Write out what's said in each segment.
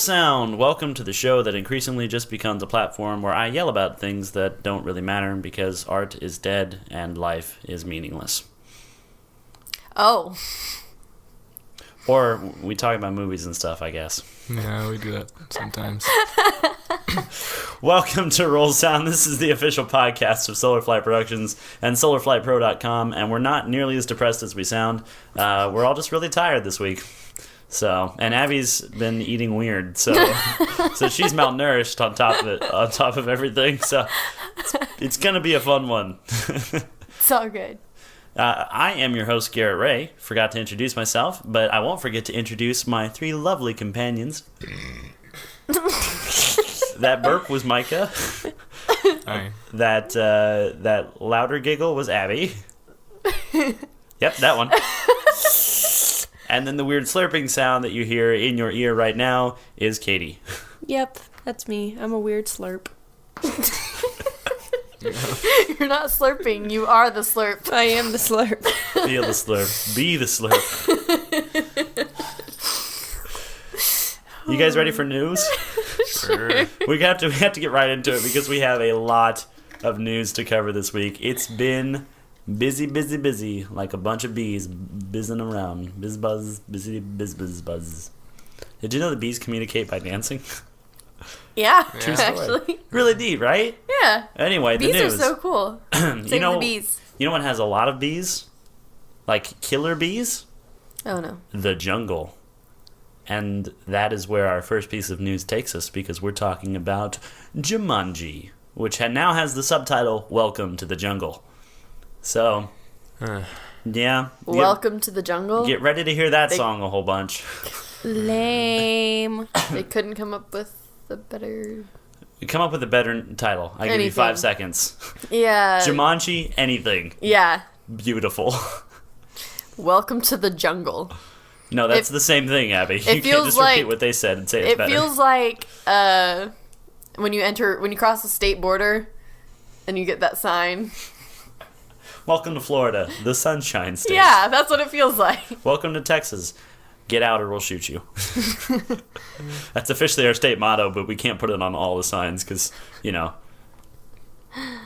Sound! Welcome to the show that increasingly just becomes a platform where I yell about things that don't really matter because art is dead and life is meaningless. Oh. Or we talk about movies and stuff, I guess. Yeah, we do that sometimes. Welcome to Roll Sound. This is the official podcast of Solarflight Productions and SolarFlightPro.com, and we're not nearly as depressed as we sound. We're all just really tired this week. So, and Abby's been eating weird, so she's malnourished on top of everything. So, it's gonna be a fun one. It's all good. I am your host, Garrett Ray. Forgot to introduce myself, but I won't forget to introduce my three lovely companions. That burp was Micah. Hi. That louder giggle was Abby. Yep, that one. And then the weird slurping sound that you hear in your ear right now is Katie. Yep, that's me. I'm a weird slurp. You're not slurping, you are the slurp. I am the slurp. Feel the slurp. Be the slurp. You guys ready for news? Sure. We have to get right into it because we have a lot of news to cover this week. It's been busy, like a bunch of bees buzzing around. Biz buzz, busy, biz buzz. Did you know the bees communicate by dancing? Yeah, True story. actually. Really neat, right? Yeah. Anyway, Bees the news. are so cool. Save the bees. You know what has a lot of bees? Like killer bees? Oh no. The jungle. And that is where our first piece of news takes us because we're talking about Jumanji, which now has the subtitle, Welcome to the Jungle. So, yeah. Welcome to the jungle. Get ready to hear that song a whole bunch. Lame. They couldn't come up with a better... Come up with a better title. I give you 5 seconds. Yeah. Jumanji, anything. Yeah. Beautiful. Welcome to the jungle. No, that's the same thing, Abby. You can't feels just like- repeat what they said and say it's It better. feels like when you cross the state border and you get that sign. Welcome to Florida, the Sunshine State. Yeah, that's what it feels like. Welcome to Texas. Get out or we'll shoot you. That's officially our state motto, but we can't put it on all the signs because,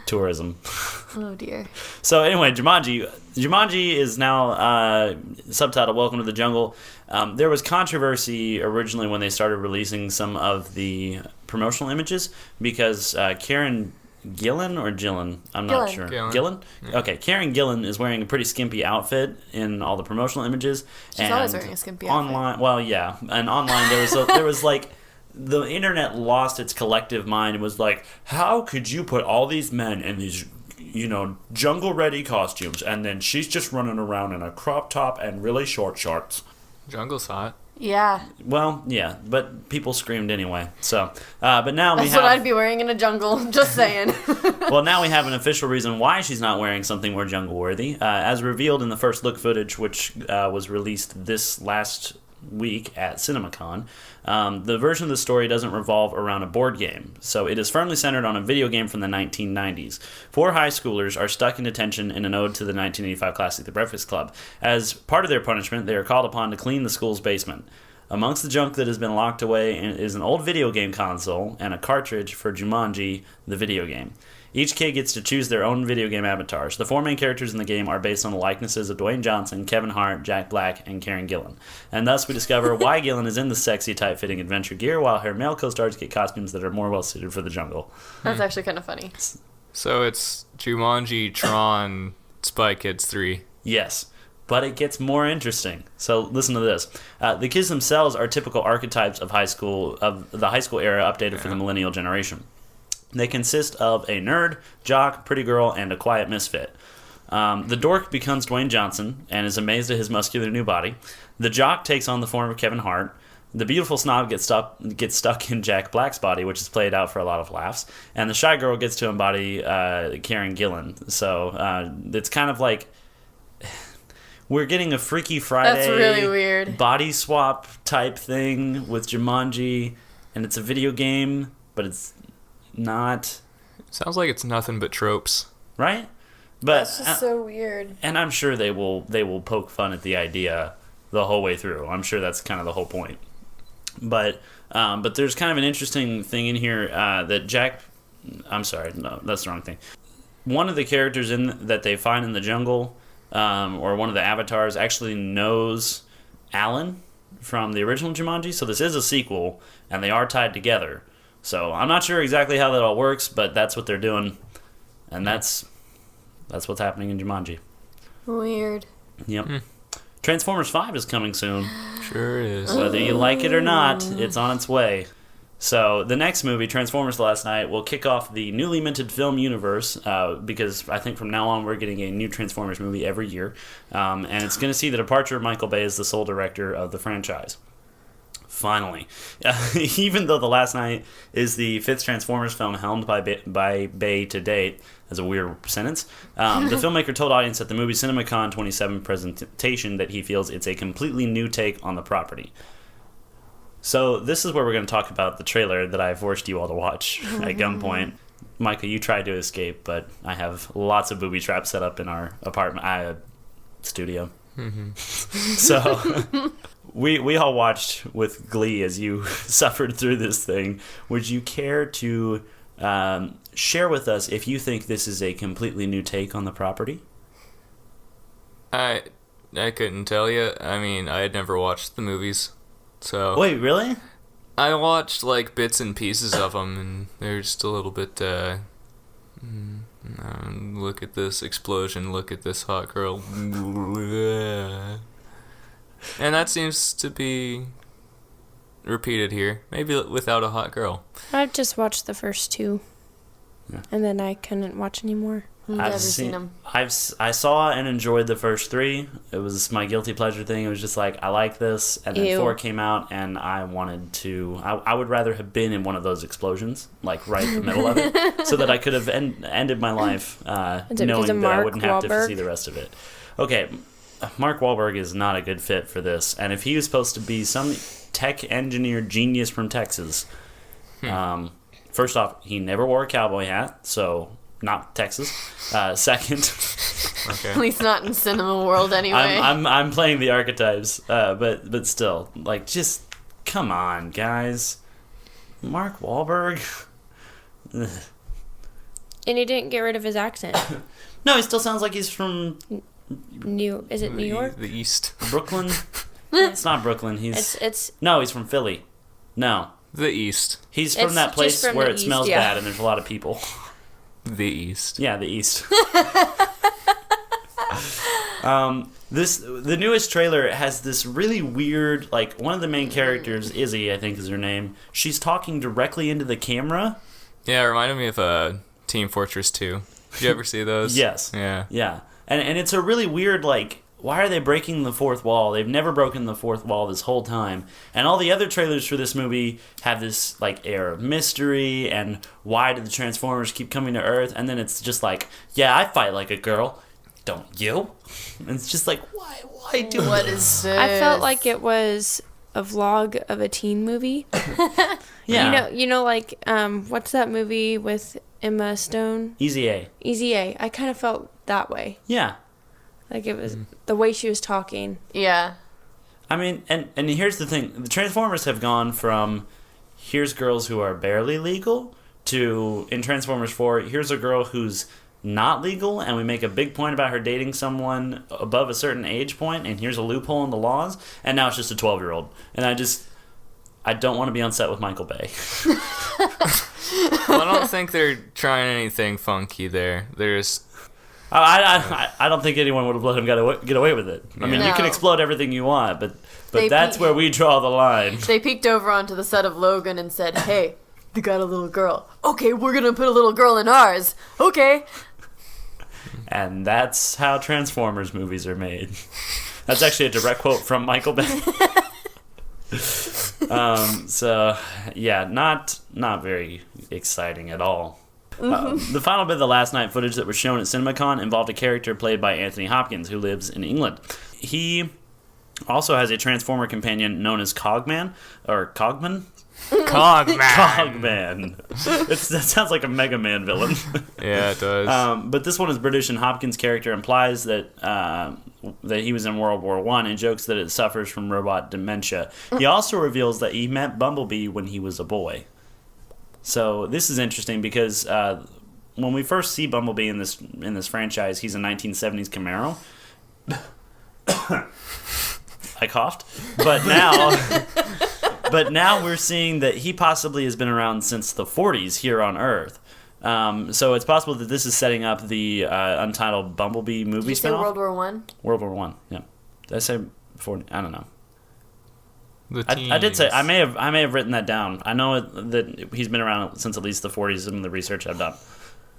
tourism. Oh dear. So anyway, Jumanji is now subtitled Welcome to the Jungle. There was controversy originally when they started releasing some of the promotional images because Karen Gillan or Gillan? I'm not Gillan. sure. Gillan. Gillan? Okay, Karen Gillan is wearing a pretty skimpy outfit in all the promotional images. She's always wearing a skimpy outfit. Online, well, yeah. And online there was like the internet lost its collective mind and was like, how could you put all these men in these, jungle-ready costumes, and then she's just running around in a crop top and really short shorts? Jungle's hot. Yeah. Well, yeah, but people screamed anyway. So, but now That's what I'd be wearing in a jungle. Just saying. Well, now we have an official reason why she's not wearing something more jungle-worthy. As revealed in the first look footage, which was released this last week at CinemaCon, the version of the story doesn't revolve around a board game, so it is firmly centered on a video game from the 1990s. 4 high schoolers are stuck in detention in an ode to the 1985 classic The Breakfast Club. As part of their punishment, they are called upon to clean the school's basement. Amongst the junk that has been locked away is an old video game console and a cartridge for Jumanji, the video game. Each kid gets to choose their own video game avatars. The 4 main characters in the game are based on the likenesses of Dwayne Johnson, Kevin Hart, Jack Black, and Karen Gillan. And thus we discover why Gillan is in the sexy, tight-fitting adventure gear, while her male co-stars get costumes that are more well-suited for the jungle. That's actually kind of funny. So it's Jumanji, Tron, Spy Kids 3. Yes. But it gets more interesting. So listen to this. The kids themselves are typical archetypes of the high school era updated for the millennial generation. They consist of a nerd, jock, pretty girl, and a quiet misfit. The dork becomes Dwayne Johnson and is amazed at his muscular new body. The jock takes on the form of Kevin Hart. The beautiful snob gets stuck in Jack Black's body, which is played out for a lot of laughs. And the shy girl gets to embody Karen Gillan. So it's kind of like we're getting a Freaky Friday That's really weird. body swap type thing with Jumanji, and it's a video game, but it's not. Sounds like it's nothing but tropes. Right? But That's just so weird. and I'm sure they will poke fun at the idea the whole way through. I'm sure that's kind of the whole point. But there's kind of an interesting thing in here that Jack. I'm sorry, no, that's the wrong thing. One of the characters that they find in the jungle, or one of the avatars, actually knows Alan from the original Jumanji. So this is a sequel, and they are tied together. So I'm not sure exactly how that all works, but that's what they're doing, and that's what's happening in Jumanji. Weird. Yep. Transformers 5 is coming soon. Sure is. Whether you like it or not, it's on its way. So the next movie, Transformers: The Last Night, will kick off the newly minted film universe because I think from now on we're getting a new Transformers movie every year. And it's going to see the departure of Michael Bay as the sole director of the franchise. Finally. Even though The Last Night is the fifth Transformers film helmed by Bay to date, that's a weird sentence, the filmmaker told audience at the movie CinemaCon 27 presentation that he feels it's a completely new take on the property. So this is where we're going to talk about the trailer that I forced you all to watch at gunpoint. Micah, you tried to escape, but I have lots of booby traps set up in our apartment studio. So we all watched with glee as you suffered through this thing. Would you care to share with us if you think this is a completely new take on the property? I couldn't tell you. I mean, I had never watched the movies, so Wait, really? I watched like bits and pieces of them, and they're just a little bit. Look at this explosion! Look at this hot girl! And that seems to be repeated here. Maybe without a hot girl. I've just watched the first two, and then I couldn't watch anymore. Never seen them. I saw and enjoyed the first three. It was my guilty pleasure thing. It was just like, I like this. And then 4 came out, and I wanted to... I would rather have been in one of those explosions, like right in the middle of it, so that I could have ended my life knowing that I wouldn't have to see the rest of it. Okay, Mark Wahlberg is not a good fit for this. And if he was supposed to be some tech engineer genius from Texas, first off, he never wore a cowboy hat, so... Not Texas. Second, Okay. At least not in cinema world anyway. I'm playing the archetypes, but still, like, just come on, guys. Mark Wahlberg. And he didn't get rid of his accent. No, he still sounds like he's from New York? The East. Brooklyn. It's not Brooklyn. He's from Philly. No, The East. he's from It's that just place from where the it East, smells yeah. bad and there's a lot of people. The East. Yeah, the East. The newest trailer has this really weird, like, one of the main characters, Izzy, I think is her name. She's talking directly into the camera. Yeah, it reminded me of Team Fortress 2. Did you ever see those? Yes. Yeah. Yeah. And it's a really weird, like, why are they breaking the fourth wall? They've never broken the fourth wall this whole time. And all the other trailers for this movie have this, like, air of mystery and why do the Transformers keep coming to Earth? And then it's just like, yeah, I fight like a girl. Don't you? And it's just like, why do What this? is this? I felt like it was a vlog of a teen movie. Yeah. You know, like, what's that movie with Emma Stone? Easy A. Easy A. I kind of felt that way. Yeah. Like, it was the way she was talking. Yeah. I mean, and here's the thing. The Transformers have gone from here's girls who are barely legal to, in Transformers 4, here's a girl who's not legal and we make a big point about her dating someone above a certain age point and here's a loophole in the laws, and now it's just a 12-year-old. And I don't want to be on set with Michael Bay. Well, I don't think they're trying anything funky there. There's... I don't think anyone would have let him get away with it. I mean, No. you can explode everything you want, but They that's where we draw the line. They peeked over onto the set of Logan and said, hey, they got a little girl. Okay, we're going to put a little girl in ours. Okay. And that's how Transformers movies are made. That's actually a direct quote from Michael Bay. So, yeah, not very exciting at all. The final bit of the last night footage that was shown at CinemaCon involved a character played by Anthony Hopkins, who lives in England. He also has a Transformer companion known as Cogman, or Cogman? Cogman! Cogman. That sounds like a Mega Man villain. Yeah, it does. But this one is British, and Hopkins' character implies that that he was in World War I and jokes that it suffers from robot dementia. He also reveals that he met Bumblebee when he was a boy. So this is interesting because when we first see Bumblebee in this franchise, he's a 1970s Camaro. I coughed, but now we're seeing that he possibly has been around since the 40s here on Earth. So it's possible that this is setting up the untitled Bumblebee movie Did you say spinoff. World War One? World War One. Yeah. Did I say 40? I don't know. The I did say teens. I may have written that down. I know that he's been around since at least the 40s in the research I've done.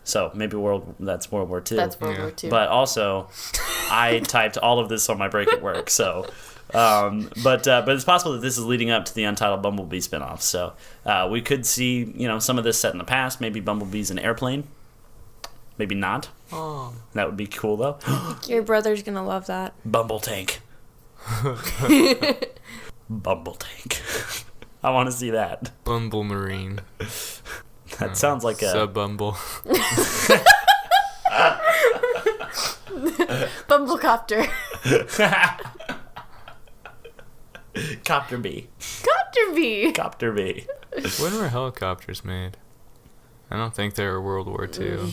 So maybe that's World War Two. That's World War Two. But also, I typed all of this on my break at work. So, but it's possible that this is leading up to the untitled Bumblebee spinoff. So we could see some of this set in the past. Maybe Bumblebee's an airplane. Maybe not. Oh. That would be cool though. Your brother's gonna love that. Bumble Tank. Bumble Tank. I want to see that. Bumble Marine. That sounds like a Sub-Bumble. Bumblecopter. Copter Bee. Copter bee. Copter Bee. When were helicopters made? I don't think they were World War II.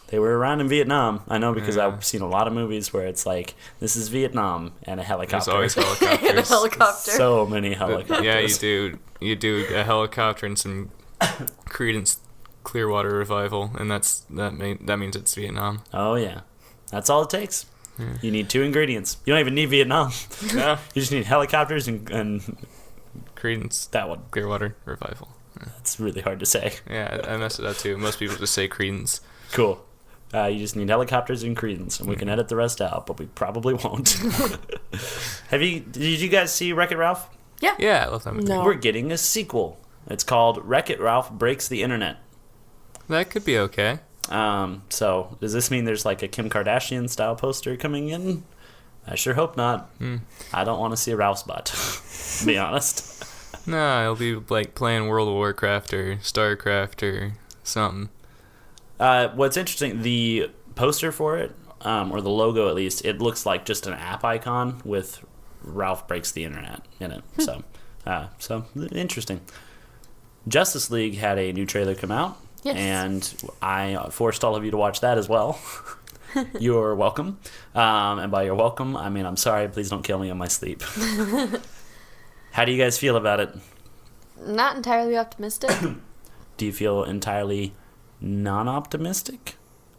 They were around in Vietnam. I know because Yeah. I've seen a lot of movies where it's like, this is Vietnam and a There's helicopter. always And a helicopters. helicopter. So many helicopters. Yeah, you do. You do a helicopter and some Creedence Clearwater Revival, and that means it's Vietnam. Oh, yeah. That's all it takes. Yeah. You need 2 ingredients. You don't even need Vietnam. Yeah. You just need helicopters and Creedence that one. Clearwater Revival. That's really hard to say. Yeah, I messed it up too. Most people just say Creedence. Cool. You just need helicopters and Creedence, and we can edit the rest out, but we probably won't. Did you guys see Wreck-It Ralph? Yeah, I love that movie. No. We're getting a sequel. It's called Wreck-It Ralph Breaks the Internet. That could be okay. So does this mean there's like a Kim Kardashian style poster coming in? I sure hope not. I don't want to see a Ralph's butt, to be honest. No, it'll be like playing World of Warcraft or StarCraft or something. What's interesting, the poster for it, or the logo at least, it looks like just an app icon with Ralph Breaks the Internet in it. So interesting. Justice League had a new trailer come out. Yes. And I forced all of you to watch that as well. You're welcome. And by you're welcome, I mean I'm sorry. Please don't kill me in my sleep. How do you guys feel about it? Not entirely optimistic. Do you feel entirely non-optimistic?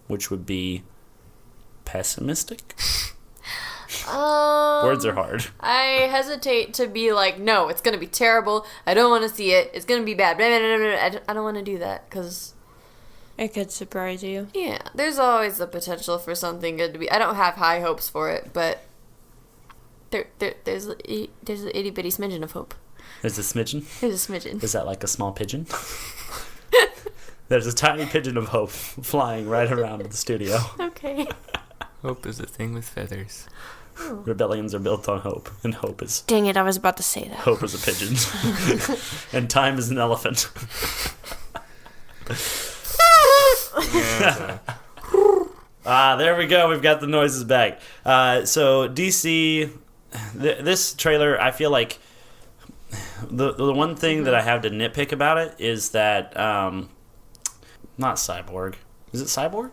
Which would be pessimistic? Words are hard. I hesitate to be like, no, it's going to be terrible. I don't want to see it. It's going to be bad. Blah, blah, blah, blah. I don't want to do that because, It could surprise you. yeah, there's always the potential for something good to be. I don't have high hopes for it, but there's a itty bitty smidgen of hope. There's a smidgen? There's a smidgen. Is that like a small pigeon? There's a tiny pigeon of hope flying right around the studio. Okay. Hope is a thing with feathers. Rebellions are built on hope, and hope is Dang it, I was about to say that. hope is a pigeon, and time is an elephant. There we go. We've got the noises back. So DC, this trailer, I feel like the one thing that I have to nitpick about it is that not Cyborg. Is it Cyborg?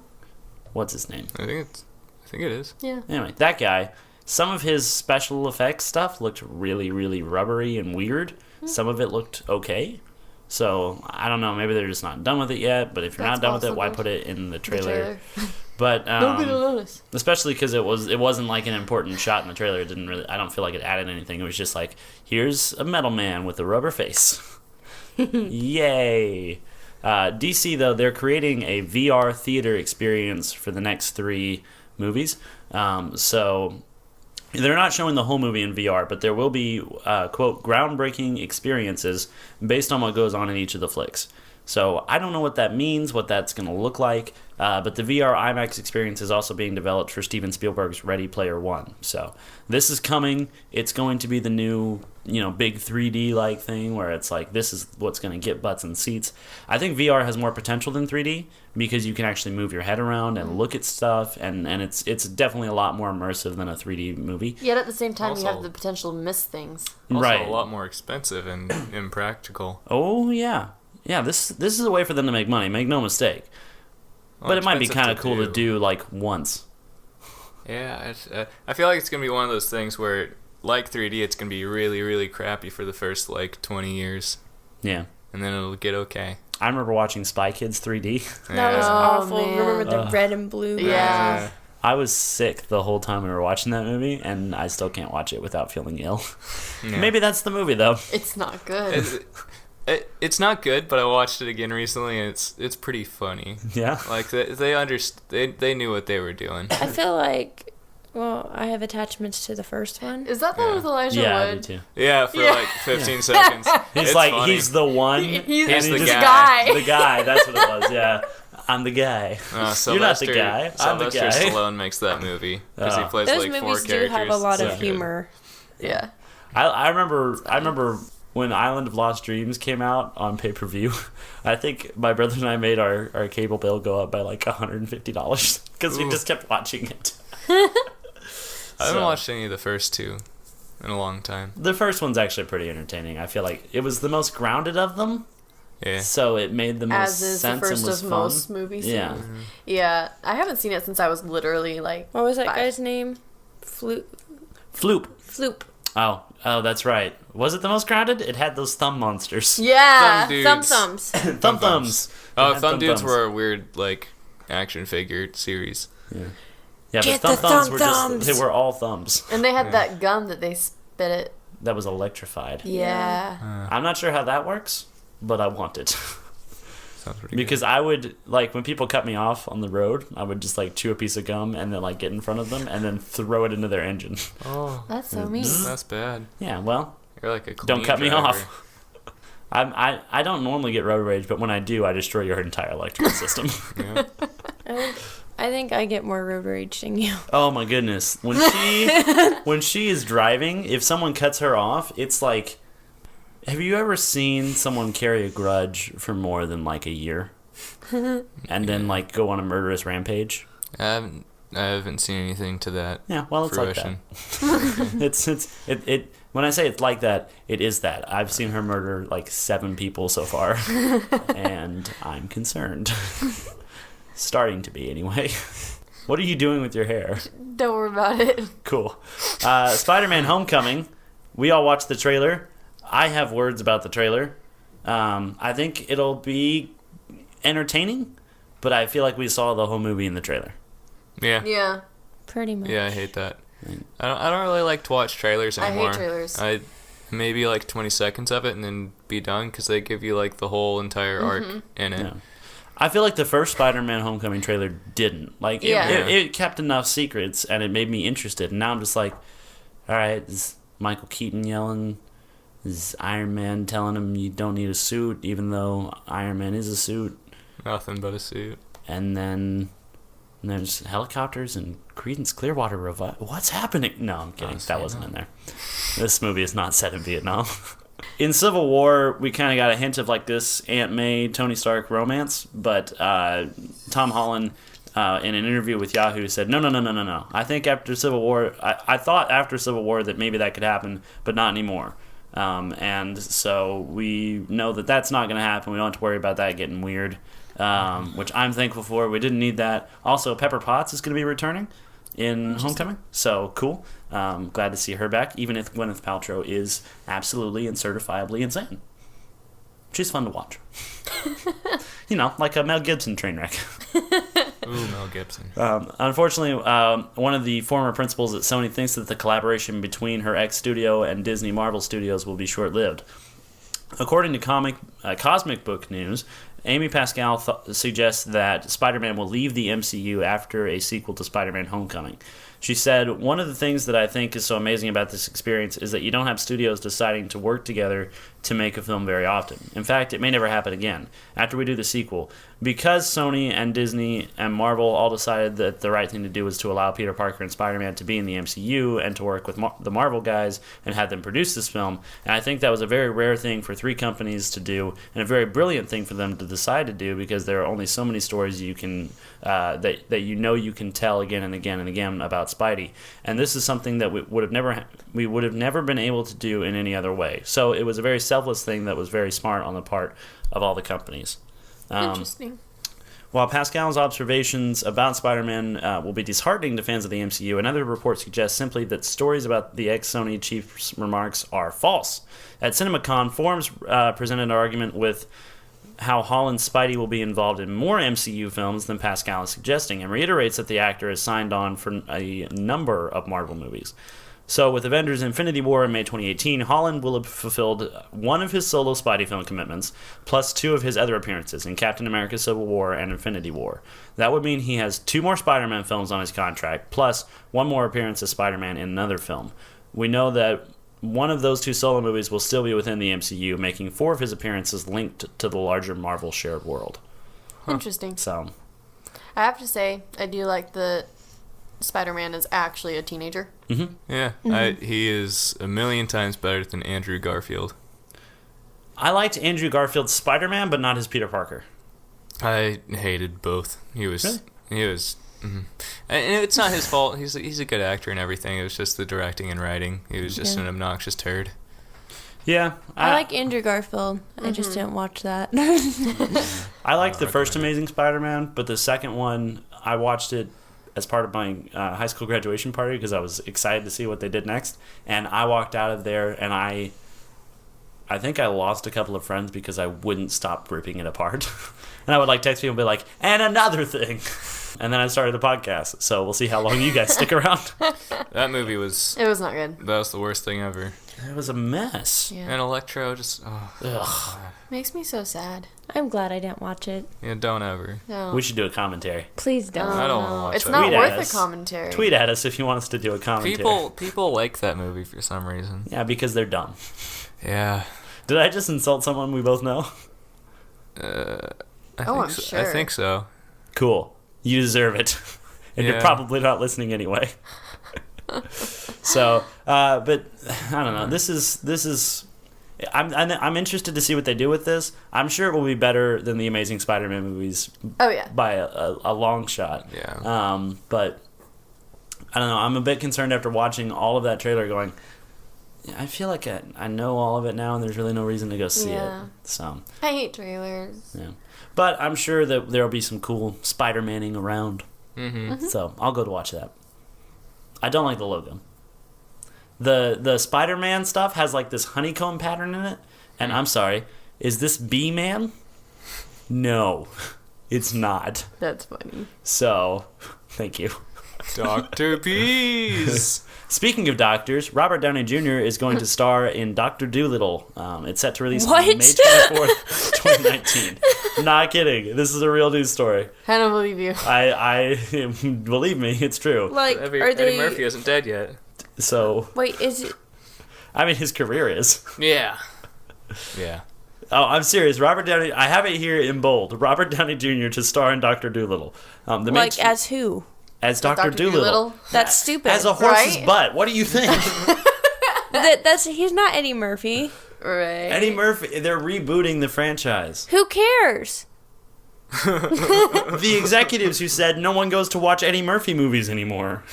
What's his name? I think it is. Yeah. Anyway, that guy. Some of his special effects stuff looked really, really rubbery and weird. Some of it looked okay. So, I don't know. Maybe they're just not done with it yet. But if you're That's not done with it, why possible. put it in the The trailer? But Nobody will notice. especially because it wasn't like an important shot in the trailer. It didn't really. I don't feel like it added anything. It was just like, here's a metal man with a rubber face. Yay! DC though, they're creating a VR theater experience for the next 3 movies. So they're not showing the whole movie in VR, but there will be quote groundbreaking experiences based on what goes on in each of the flicks. So I don't know what that means, what that's going to look like. But the VR IMAX experience is also being developed for Steven Spielberg's Ready Player One. So this is coming. It's going to be the new, big 3D-like thing where it's like, this is what's going to get butts in seats. I think VR has more potential than 3D because you can actually move your head around and look at stuff, and it's definitely a lot more immersive than a 3D movie. Yet at the same time, you Also- have the potential to miss things. Also Right. a lot more expensive and impractical. Oh, yeah. Yeah, this is a way for them to make money, make no mistake. Well, But it might be expensive kind of to cool to do. do, like, once. Yeah, I feel like it's going to be one of those things where, like 3D, it's going to be really, really crappy for the first, 20 years. Yeah. And then it'll get okay. I remember watching Spy Kids 3D. That was Oh, awful. man. Remember the red and blue? Yeah. I was sick the whole time we were watching that movie, and I still can't watch it without feeling ill. Yeah. Maybe that's the movie, though. It's not good. It's not good, but I watched it again recently, and it's pretty funny. Yeah. Like they knew what they were doing. I feel like, I have attachments to the first one. Is that the one with Elijah Yeah, I do Wood? too. Yeah, for Yeah. like 15 seconds. He's It's like, funny. he's the one. He's and the he guy. The guy, that's what it was, yeah. I'm the guy. Sylvester, You're not the guy. I'm the Sylvester guy. Stallone makes that movie because he Oh. plays Those like four movies do characters. have a lot So of good. humor. Yeah. I remember when Island of Lost Dreams came out on pay-per-view. I think my brother and I made our cable bill go up by like $150 because we Ooh. just kept watching it. I haven't So- watched any of the first two in a long time. The first one's actually pretty entertaining. I feel like it was the most grounded of them, Yeah. so it made the most As is the sense first and was of fun. most movies. Yeah. Yeah. I haven't seen it since I was literally like. What was that 5. guy's name? Floop. Floop. Oh, that's right. Was it the most grounded? It had those thumb monsters. Yeah. Thumb dudes. Thumb thumbs. Thumb thumbs. Oh, It had Thumb Dudes thumbs. were a weird action figure series. Yeah, Get but the thumb thumbs thumb were thumbs. they were all thumbs. And they had that gum that they spit it. That was electrified. Yeah. I'm not sure how that works, but I want it. Sounds pretty Because I would, when people cut me off on the road, I would just, chew a piece of gum and then, get in front of them and then throw it into their engine. good. Oh, That's so mean. that's bad. Yeah, well, You're like a clean don't cut me driver. off. I don't normally get road rage, but when I do, I destroy your entire electrical system. Yeah. I think I get more road rage than you. Oh my goodness. When she is driving, if someone cuts her off, it's like, have you ever seen someone carry a grudge for more than a year? And then go on a murderous rampage? I haven't seen anything to that Yeah, well, it's fruition. like that. It when I say it's like that, it is that. I've seen her murder 7 people so far, and I'm concerned. Starting to be, anyway. What are you doing with your hair? Don't worry about it. Cool. Spider-Man Homecoming. We all watched the trailer. I have words about the trailer. I think it'll be entertaining, but I feel like we saw the whole movie in the trailer. Yeah. Yeah. Pretty much. Yeah, I hate that. I don't really like to watch trailers I hate anymore. trailers. I maybe 20 seconds of it and then be done because they give you the whole entire arc in it. Yeah. I feel like the first Spider-Man Homecoming trailer didn't. Yeah. It kept enough secrets, and it made me interested. And now I'm just like, all right, is Michael Keaton yelling? Is Iron Man telling him you don't need a suit, even though Iron Man is a suit? Nothing but a suit. And then there's helicopters and Creedence Clearwater Revival. What's happening? No, I'm kidding. Honestly, That wasn't no. in there. This movie is not set in Vietnam. In Civil War, we kind of got a hint of this Aunt May, Tony Stark romance, but Tom Holland, in an interview with Yahoo, said, no. I think after Civil War, I thought after Civil War that maybe that could happen, but not anymore. And so we know that that's not going to happen. We don't have to worry about that getting weird, which I'm thankful for. We didn't need that. Also, Pepper Potts is going to be returning in Homecoming, so cool. Glad to see her back, even if Gwyneth Paltrow is absolutely and certifiably insane. She's fun to watch. Like a Mel Gibson train wreck. Ooh, Mel Gibson. Unfortunately, one of the former principals at Sony thinks that the collaboration between her ex-studio and Disney Marvel Studios will be short-lived. According to Cosmic Book News, Amy Pascal suggests that Spider-Man will leave the MCU after a sequel to Spider-Man Homecoming. She said, "One of the things that I think is so amazing about this experience is that you don't have studios deciding to work together to make a film very often. In fact, it may never happen again after we do the sequel. Because Sony and Disney and Marvel all decided that the right thing to do was to allow Peter Parker and Spider-Man to be in the MCU and to work with the Marvel guys and have them produce this film. And I think that was a very rare thing for three companies to do, and a very brilliant thing for them to decide to do, because there are only so many stories you can that you can tell again and again and again about Spidey. And this is something that we would have never been able to do in any other way. So it was a very selfless thing that was very smart on the part of all the companies. Interesting. While Pascal's observations about Spider-Man will be disheartening to fans of the MCU, another report suggests simply that stories about the ex-Sony chief's remarks are false. At CinemaCon, Forums presented an argument with how Holland's Spidey will be involved in more MCU films than Pascal is suggesting, and reiterates that the actor is signed on for a number of Marvel movies. So with Avengers Infinity War in May 2018, Holland will have fulfilled one of his solo Spidey film commitments, plus two of his other appearances in Captain America Civil War and Infinity War. That would mean he has two more Spider-Man films on his contract, plus one more appearance as Spider-Man in another film. We know that one of those two solo movies will still be within the MCU, making four of his appearances linked to the larger Marvel shared world. Interesting. So, I have to say, I do like that Spider-Man is actually a teenager. mm-hmm. Yeah, he is a million times better than Andrew Garfield. I liked Andrew Garfield's Spider-Man, but not his Peter Parker. I hated both. He was, Really? and it's not his fault. He's a good actor and everything. It was just the directing and writing. He was just an obnoxious turd. Yeah. I like Andrew Garfield. I just didn't watch that. I liked the first Amazing Spider-Man, but the second one, I watched it as part of my high school graduation party because I was excited to see what they did next. And I walked out of there, and I think I lost a couple of friends because I wouldn't stop ripping it apart. And I would text people and be like, and another thing. And then I started a podcast. So we'll see how long you guys stick around. That movie was... It was not good. That was the worst thing ever. It was a mess. Yeah. And Electro just... Ugh. Makes me so sad. I'm glad I didn't watch it. Yeah, don't ever. No. We should do a commentary. Please don't. I don't want to watch It's that. not Tweet at worth us. a commentary. Tweet at us if you want us to do a commentary. People like that movie for some reason. Yeah, because they're dumb. Yeah. Did I just insult someone we both know? I'm I sure. think so. Cool. You deserve it. And you're Yeah. probably not listening anyway. So, but I don't know. This is. I'm interested to see what they do with this. I'm sure it will be better than the Amazing Spider-Man movies Oh, yeah. by a long shot. Yeah. But I don't know. I'm a bit concerned after watching all of that trailer. Going, I feel like I know all of it now, and there's really no reason to go see Yeah. it. So I hate trailers. yeah. But I'm sure that there'll be some cool Spider-Manning around. Mm-hmm. So I'll go to watch that. I don't like the logo. The Spider-Man stuff has this honeycomb pattern in it, and I'm sorry, is this B-Man? No, it's not. That's funny. So, thank you. Dr. Peas. Speaking of doctors, Robert Downey Jr. is going to star in Dr. Dolittle. It's set to release on What? May 24th, 2019. Not kidding. This is a real news story. I don't believe you. I believe me, it's true. Eddie Are they? Murphy isn't dead yet. So, Wait, is it? I mean, his career is. Yeah. Yeah. Oh, I'm serious. Robert Downey. I have it here in bold. Robert Downey Jr. to star in Dr. Dolittle. As who? As Dr. Dolittle. That's stupid. As a horse's Right? butt. What do you think? He's not Eddie Murphy. Right. Eddie Murphy. They're rebooting the franchise. Who cares? The executives who said no one goes to watch Eddie Murphy movies anymore.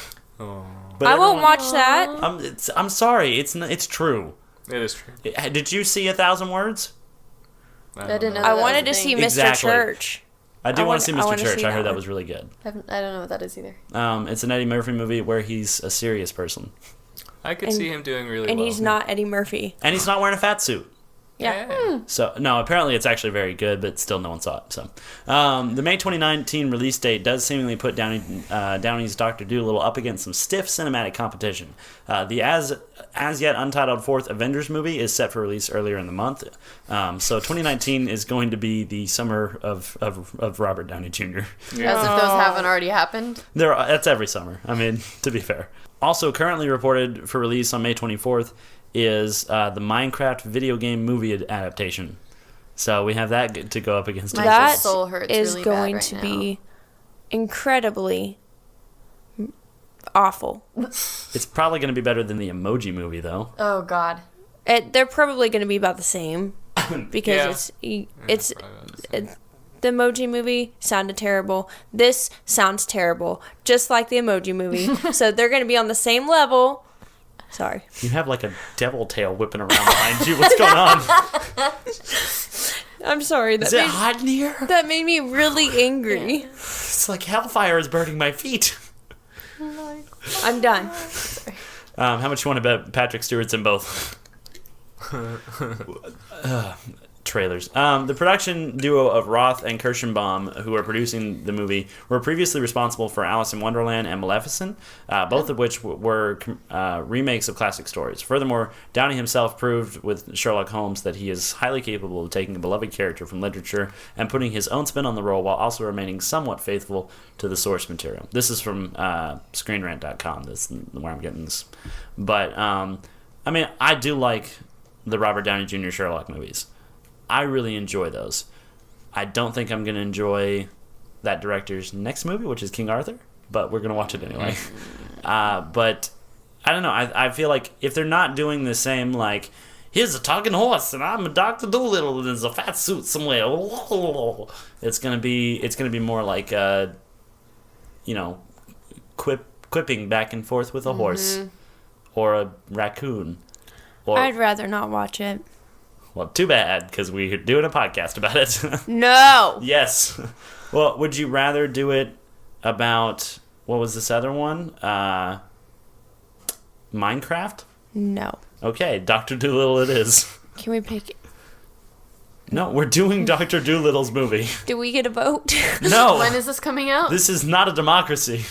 Oh. But I won't everyone- watch that. I'm sorry. It's true. It is true. Did you see 1,000 Words? I didn't know. I that wanted to was a see thing. Mr. Exactly. Church. I do want to see Mr. wanna Church. see I heard that that one. was really good. I don't know what that is either. It's an Eddie Murphy movie where he's a serious person. I could And- see him doing really And well. he's not Eddie Murphy. And he's not wearing a fat suit. Yeah. So, no, apparently it's actually very good, but still no one saw it. So, the May 2019 release date does seemingly put Downey's Dr. Dolittle up against some stiff cinematic competition. The as yet untitled fourth Avengers movie is set for release earlier in the month. So 2019 is going to be the summer of Robert Downey Jr. As if those haven't already happened. That's every summer. I mean, to be fair. Also currently reported for release on May 24th is the Minecraft video game movie adaptation. So we have that to go up against. My each other. soul hurts is really going bad right to now. be incredibly awful. It's probably going to be better than the Emoji movie, though. Oh God. They're probably going to be about the same because it's the Emoji movie sounded terrible. This sounds terrible, just like the Emoji movie. So they're going to be on the same level. Sorry. You have like a devil tail whipping around behind you. What's going on? I'm sorry. Is it hot in here? That made me really angry. It's like hellfire is burning my feet. I'm done. How much you want to bet Patrick Stewart's in both? Trailers. The production duo of Roth and Kirschenbaum, who are producing the movie, were previously responsible for Alice in Wonderland and Maleficent, both of which were remakes of classic stories. Furthermore, Downey himself proved with Sherlock Holmes that he is highly capable of taking a beloved character from literature and putting his own spin on the role while also remaining somewhat faithful to the source material. This is from ScreenRant.com. That's where I'm getting this. But, I mean, I do like the Robert Downey Jr. Sherlock movies. I really enjoy those. I don't think I'm going to enjoy that director's next movie, which is King Arthur, but we're going to watch it anyway. But I don't know. I feel like if they're not doing the same, like, here's a talking horse and I'm a Dr. Dolittle and there's a fat suit somewhere. It's going to be more like, quipping back and forth with a horse or a raccoon. Or, I'd rather not watch it. well, too bad, because we're doing a podcast about it. No. Yes. Well, would you rather do it about, what was this other one? Minecraft? No. Okay, Dr. Dolittle it is. Can we pick? No, we're doing Dr. Dolittle's movie. Do we get a vote? No. When is this coming out? This is not a democracy.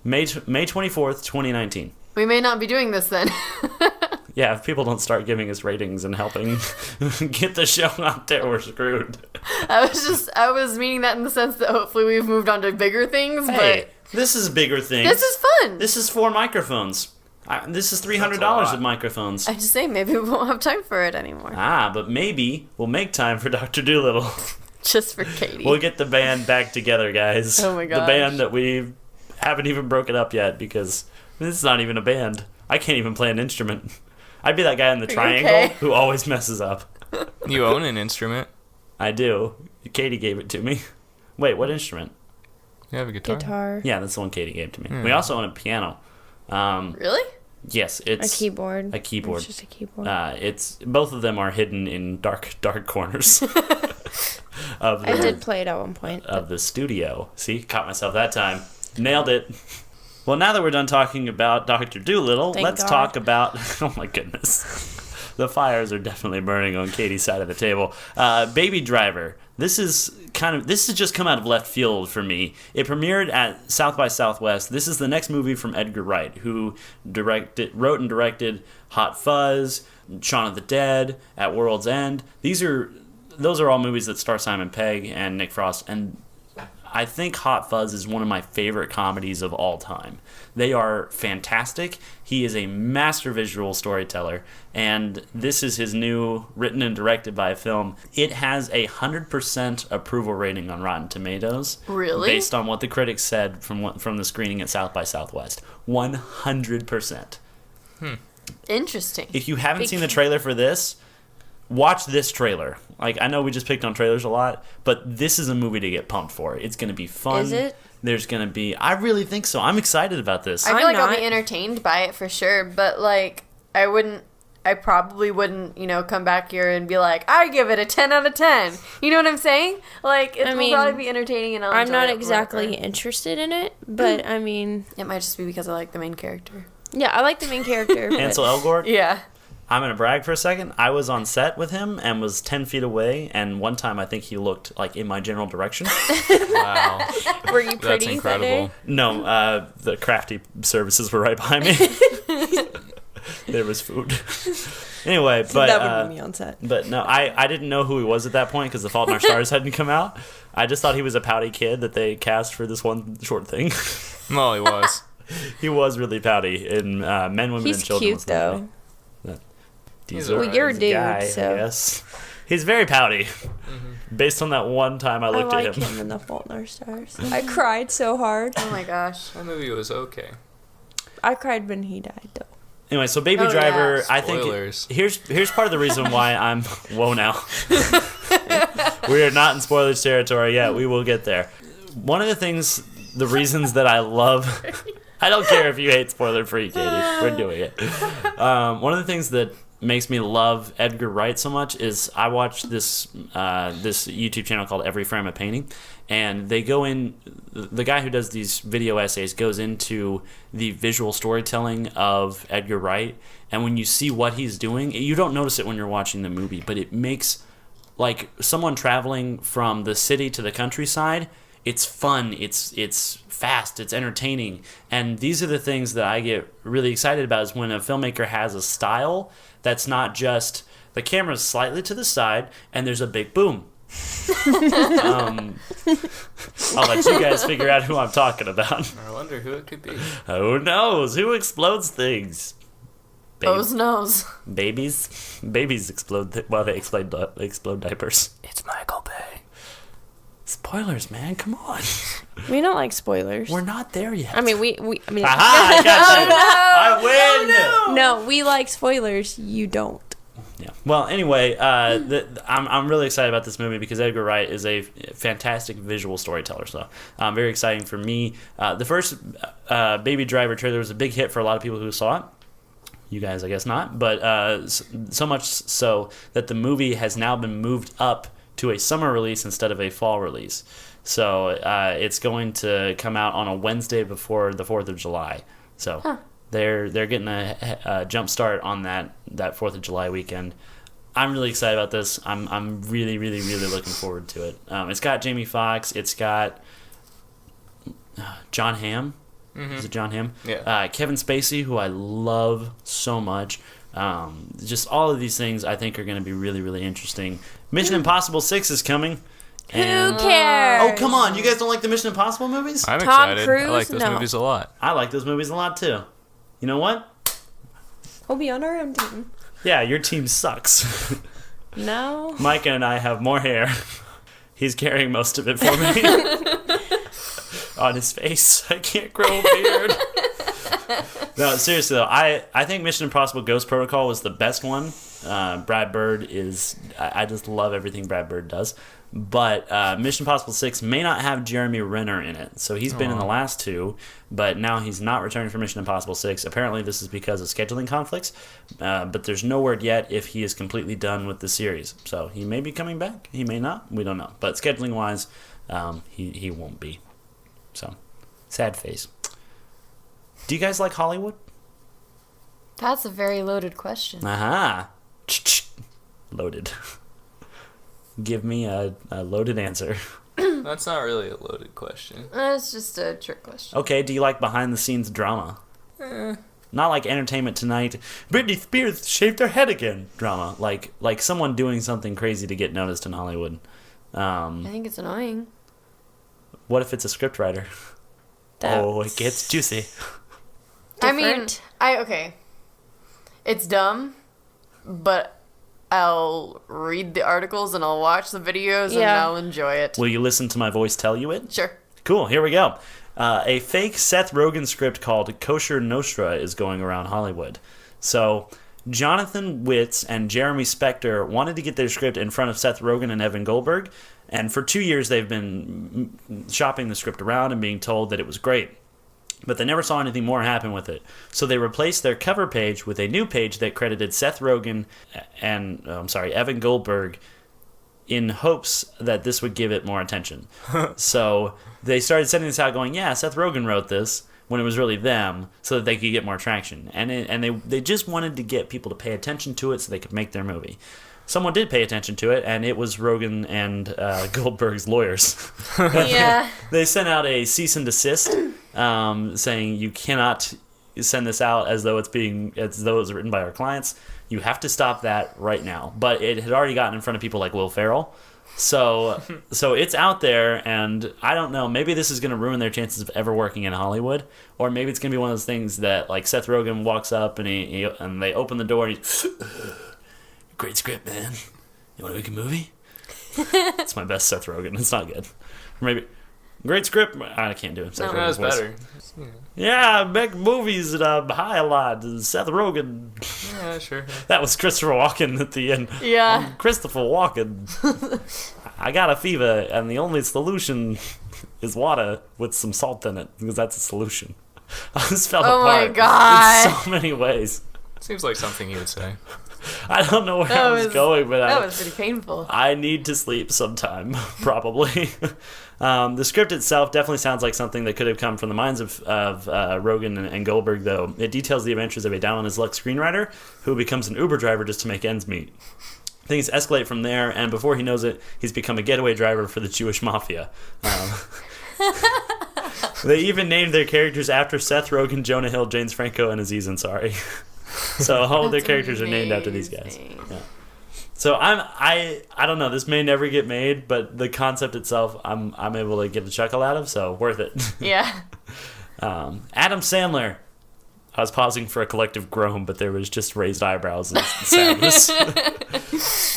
May 24th, 2019. We may not be doing this then. Yeah, if people don't start giving us ratings and helping get the show out there, we're screwed. I was meaning that in the sense that hopefully we've moved on to bigger things, Hey, this is bigger things. but this is fun. This is 4 microphones. This is $300 lot. of microphones. I just say maybe we won't have time for it anymore. But maybe we'll make time for Dr. Dolittle. Just for Katie. We'll get the band back together, guys. Oh my The gosh. band that we haven't even broken up yet because this is not even a band. I can't even play an instrument. I'd be that guy in the triangle okay? who always messes up. You own an instrument. I do. Katie gave it to me. Wait, what instrument? You have a guitar. Guitar. Yeah, that's the one Katie gave to me. We also own a piano. Really? Yes, it's A keyboard. A keyboard. It's just a keyboard. It's both of them are hidden in dark corners of I the, did play it at one point. of the studio. See, caught myself that time. Nailed it. Well, now that we're done talking about Dr. Dolittle, Thank let's God. talk about. Oh my goodness, the fires are definitely burning on Katie's side of the table. Baby Driver. This has just come out of left field for me. It premiered at South by Southwest. This is the next movie from Edgar Wright, who wrote and directed Hot Fuzz, Shaun of the Dead, At World's End. Those are all movies that star Simon Pegg and Nick Frost, and I think Hot Fuzz is one of my favorite comedies of all time. They are fantastic. He is a master visual storyteller, and this is his new written and directed by film. It has a 100% approval rating on Rotten Tomatoes. Really? Based on what the critics said from the screening at South by Southwest. 100%. Interesting. If you haven't seen the trailer for this, watch this trailer. Like, I know we just picked on trailers a lot, but this is a movie to get pumped for. It's going to be fun. Is it? There's going to be... I really think so. I'm excited about this. I feel I'm like I'll not. be entertained by it for sure, but like I probably wouldn't, come back here and be like, I give it a 10 out of 10. You know what I'm saying? Like, it will probably be entertaining and I'm not enjoy it, exactly whatever. interested in it, but I mean, It might just be because I like the main character. yeah, I like the main character. but- Ansel Elgort. Yeah. I'm going to brag for a second. I was on set with him and was 10 feet away, and one time I think he looked like in my general direction. Wow. Were you That's pretty that incredible. day? No, the crafty services were right behind me. There was food. Anyway, but that would be me on set. But no, I didn't know who he was at that point because The Fault in Our Stars hadn't come out. I just thought he was a pouty kid that they cast for this one short thing. Well, he was. He was really pouty in Men, Women, He's and Children. cute, though. Diesel Well, you're a is dude, guy, so- I guess. He's very pouty. Based on that one time I looked like at him. in The Fault in Our Stars. I cried so hard. Oh my gosh. That movie was okay. I cried when he died, though. Anyway, so Baby Oh, Driver, yeah. I think Spoilers. here's part of the reason why I'm whoa now. We are not in spoilers territory yet. We will get there. One of the things, the reasons that I love, I don't care if you hate spoiler free, Katie. We're doing it. One of the things that makes me love Edgar Wright so much is I watch this this YouTube channel called Every Frame a Painting, and they go in. The guy who does these video essays goes into the visual storytelling of Edgar Wright, and when you see what he's doing, you don't notice it when you're watching the movie, but it makes like someone traveling from the city to the countryside. It's fun, it's fast, it's entertaining, and these are the things that I get really excited about is when a filmmaker has a style that's not just the camera's slightly to the side and there's a big boom. I'll let you guys figure out who I'm talking about. I wonder who it could be. Who knows? Who explodes things? Those knows. Babies explode. They explode diapers. It's Michael Bay. Spoilers, man! Come on, We don't like spoilers. we're not there yet. I mean, I mean, Aha! I got that. I win. no, we like spoilers. You don't. Yeah. Well, anyway, I'm really excited about this movie because Edgar Wright is a fantastic visual storyteller. So, very exciting for me. The first Baby Driver trailer was a big hit for a lot of people who saw it. You guys, I guess not. But so much so that the movie has now been moved up to a summer release instead of a fall release. So it's going to come out on a Wednesday before the 4th of July. So they're getting a jump start on that 4th of July weekend. I'm really excited about this. I'm really, really, really looking forward to it. It's got Jamie Foxx. It's got John Hamm. Is it John Hamm? Yeah. Kevin Spacey, who I love so much. Just all of these things I think are going to be really, really interesting. Mission Impossible 6 is coming. Who cares? Oh, come on. You guys don't like the Mission Impossible movies? I'm Tom excited. I Cruise? like those No. movies a lot. I like those movies a lot, too. You know what? We'll be on our own team. Yeah, your team sucks. No. Micah and I have more hair. He's carrying most of it for me. On his face. I can't grow a beard. No, seriously though, I think Mission Impossible Ghost Protocol was the best one. Brad Bird is... I just love everything Brad Bird does. But Mission Impossible 6 may not have Jeremy Renner in it. So he's been in the last two, but now he's not returning for Mission Impossible 6. Apparently this is because of scheduling conflicts, but there's no word yet if he is completely done with the series. So he may be coming back, he may not, we don't know. But scheduling-wise, he won't be. So, sad face. Do you guys like Hollywood? That's a very loaded question. Aha. Loaded. Give me a loaded answer. That's not really a loaded question. That's just a trick question. Okay, do you like behind-the-scenes drama? Not like Entertainment Tonight. Britney Spears shaved her head again. Drama. Like someone doing something crazy to get noticed in Hollywood. I think it's annoying. What if it's a scriptwriter? Oh, it gets juicy. I mean, Different. okay. It's dumb, but I'll read the articles and I'll watch the videos and Yeah. I'll enjoy it. Will you listen to my voice tell you it? Sure. Cool, here we go. A fake Seth Rogen script called Kosher Nostra is going around Hollywood. So, Jonathan Witz and Jeremy Spector wanted to get their script in front of Seth Rogen and Evan Goldberg, and for 2 years they've been shopping the script around and being told that it was great. But they never saw anything more happen with it. So they replaced their cover page with a new page that credited Seth Rogen and, Evan Goldberg in hopes that this would give it more attention. So they started sending this out going, yeah, Seth Rogen wrote this, when it was really them, so that they could get more traction. And they just wanted to get people to pay attention to it so they could make their movie. Someone did pay attention to it, and it was Rogen and Goldberg's lawyers. Yeah. They sent out a cease and desist, saying you cannot send this out as though it was written by our clients. You have to stop that right now. But it had already gotten in front of people like Will Ferrell, So it's out there, and I don't know. Maybe this is going to ruin their chances of ever working in Hollywood, or maybe it's going to be one of those things that like Seth Rogen walks up and and they open the door and he's, great script, man. You want to make a movie? It's my best Seth Rogen. It's not good. Or maybe great script. I can't do it. Seth No, that's better. Yeah, I make movies and I'm high a lot. Seth Rogen. Yeah, sure. That was Christopher Walken at the end. Yeah. I'm Christopher Walken. I got a fever, and the only solution is water with some salt in it, because that's a solution. I just fell apart my God. in so many ways. Seems like something you would say. I don't know where I was going, but that was pretty painful. I need to sleep sometime, probably. The script itself definitely sounds like something that could have come from the minds of Rogen and Goldberg, though. It details the adventures of a down-on-his-luck screenwriter who becomes an Uber driver just to make ends meet. Things escalate from there, and before he knows it, he's become a getaway driver for the Jewish mafia. They even named their characters after Seth Rogen, Jonah Hill, James Franco, and Aziz Ansari. So all of their characters are named after these guys. Yeah. So I don't know. This may never get made, but the concept itself, I'm able to get a chuckle out of. So worth it. Yeah. Adam Sandler. I was pausing for a collective groan, but there was just raised eyebrows and sadness.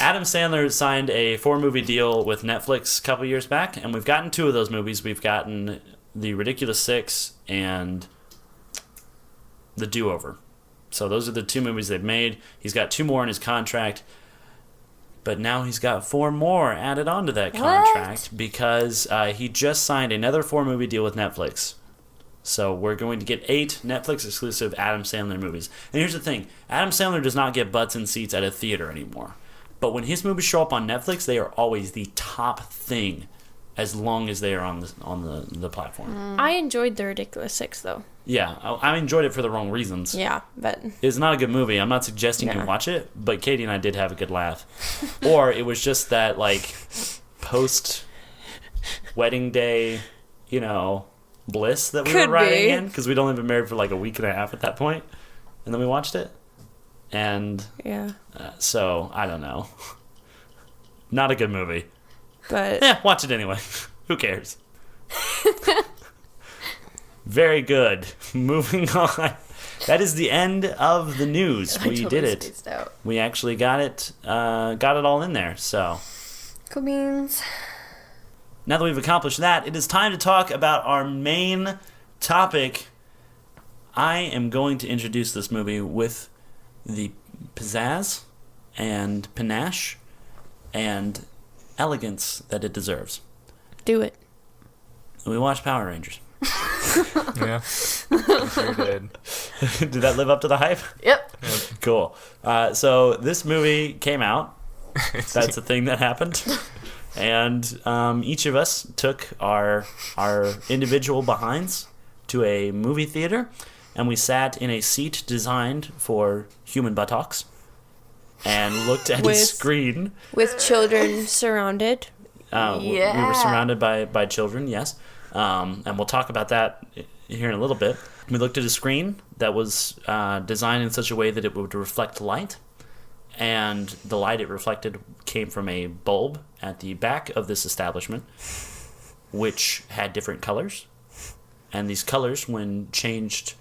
Adam Sandler signed a 4-movie deal with Netflix a couple years back, and we've gotten 2 of those movies. We've gotten The Ridiculous Six and The Do-Over. So those are the 2 movies they've made. He's got 2 more in his contract, but now he's got 4 more added onto that contract because he just signed another 4-movie deal with Netflix. So we're going to get 8 Netflix-exclusive Adam Sandler movies. And here's the thing. Adam Sandler does not get butts in seats at a theater anymore. But when his movies show up on Netflix, they are always the top thing as long as they are on the platform. I enjoyed The Ridiculous Six, though. Yeah, I enjoyed it for the wrong reasons. Yeah, but... It's not a good movie. I'm not suggesting you watch it, but Katie and I did have a good laugh. Or it was just that, like, post-wedding day, bliss that we were riding in, because we'd only been married for like a week and a half at that point, and then we watched it, and so I don't know. Not a good movie, but watch it anyway. Who cares? Very good. Moving on. That is the end of the news. We did it. We actually got it all in there. So Cool beans. Now that we've accomplished that, it is time to talk about our main topic. I am going to introduce this movie with the pizzazz and panache and elegance that it deserves. Do it. We watched Power Rangers. Yeah, sure did. Did that live up to the hype? Yep. Cool. So this movie came out. That's a thing that happened. And each of us took our individual behinds to a movie theater, and we sat in a seat designed for human buttocks and looked at a screen. With children surrounded. We were surrounded by children, yes. And we'll talk about that here in a little bit. We looked at a screen that was designed in such a way that it would reflect light. And the light it reflected came from a bulb at the back of this establishment, which had different colors. And these colors, when changed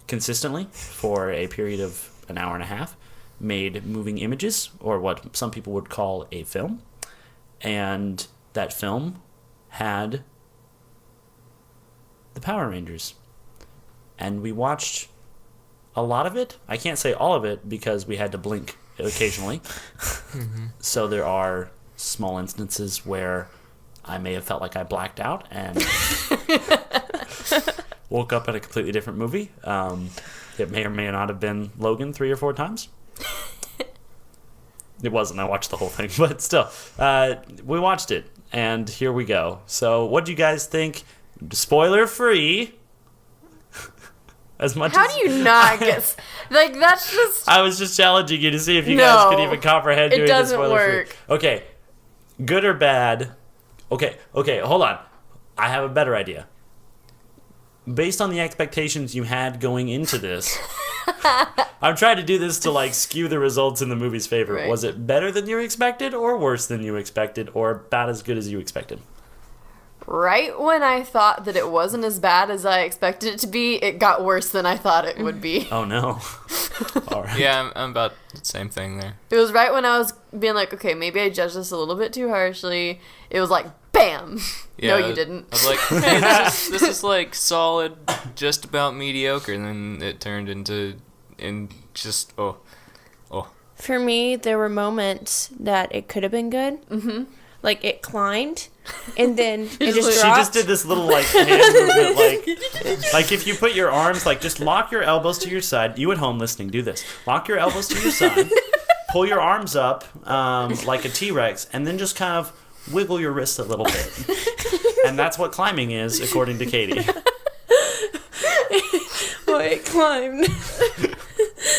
consistently for a period of an hour and a half, made moving images, or what some people would call a film. And that film had the Power Rangers. And we watched a lot of it. I can't say all of it because we had to blink occasionally. Mm-hmm. So there are small instances where I may have felt like I blacked out and woke up at a completely different movie. It may or may not have been Logan 3 or 4 times. It wasn't. I watched the whole thing, but still, we watched it, and here we go. So, what do you guys think? Spoiler free. How do you not get like that's just? I was just challenging you to see if you guys could even comprehend doing this spoiler free. It doesn't work. Okay, good or bad? Okay, hold on. I have a better idea. Based on the expectations you had going into this, I'm trying to do this to like skew the results in the movie's favor. Right. Was it better than you expected, or worse than you expected, or about as good as you expected? Right when I thought that it wasn't as bad as I expected it to be, it got worse than I thought it would be. Oh no. All right. Yeah, I'm about the same thing there. It was right when I was being like, okay, maybe I judged this a little bit too harshly. It was like, bam! Yeah, No, you didn't. I was like, hey, this is like solid, just about mediocre, and then it turned into just For me, there were moments that it could have been good. Mm-hmm. Like, it climbed, and then it just She dropped. just did this little like hand movement, like if you put your arms, like just lock your elbows to your side. You at home listening, do this. Lock your elbows to your side, pull your arms up like a T-Rex, and then just kind of wiggle your wrists a little bit. And that's what climbing is, according to Katie. Well, it climbed.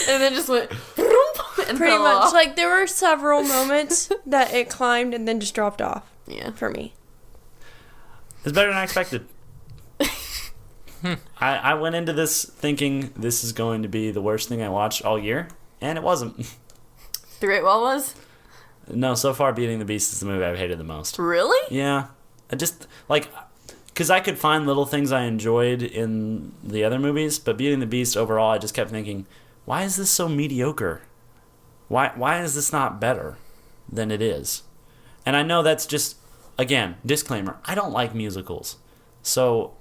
And then just went and Pretty fell much. off. Like, there were several moments that it climbed and then just dropped off. Yeah. For me. It's better than I expected. I went into this thinking this is going to be the worst thing I watched all year, and it wasn't. The Great Wall was? No, so far Beauty and the Beast is the movie I've hated the most. Really? Yeah. I just, like, because I could find little things I enjoyed in the other movies, but Beauty and the Beast overall, I just kept thinking, why is this so mediocre? Why is this not better than it is? And I know that's just, again, disclaimer, I don't like musicals. So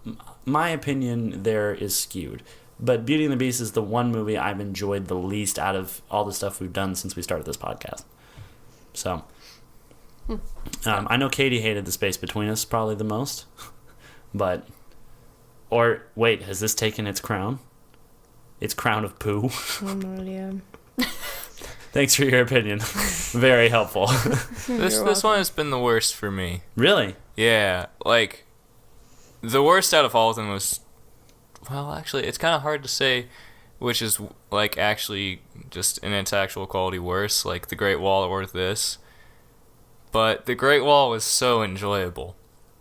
my opinion there is skewed. But Beauty and the Beast is the one movie I've enjoyed the least out of all the stuff we've done since we started this podcast. So, I know Katie hated The Space Between Us probably the most. But, or, wait, has this taken its crown? Its crown of poo? Oh, no idea. Thanks for your opinion. Very helpful. This one has been the worst for me. Really? Yeah, like, the worst out of all of them was, well, actually, it's kind of hard to say which is, like, actually just in its actual quality worse, like The Great Wall or this. But The Great Wall was so enjoyable.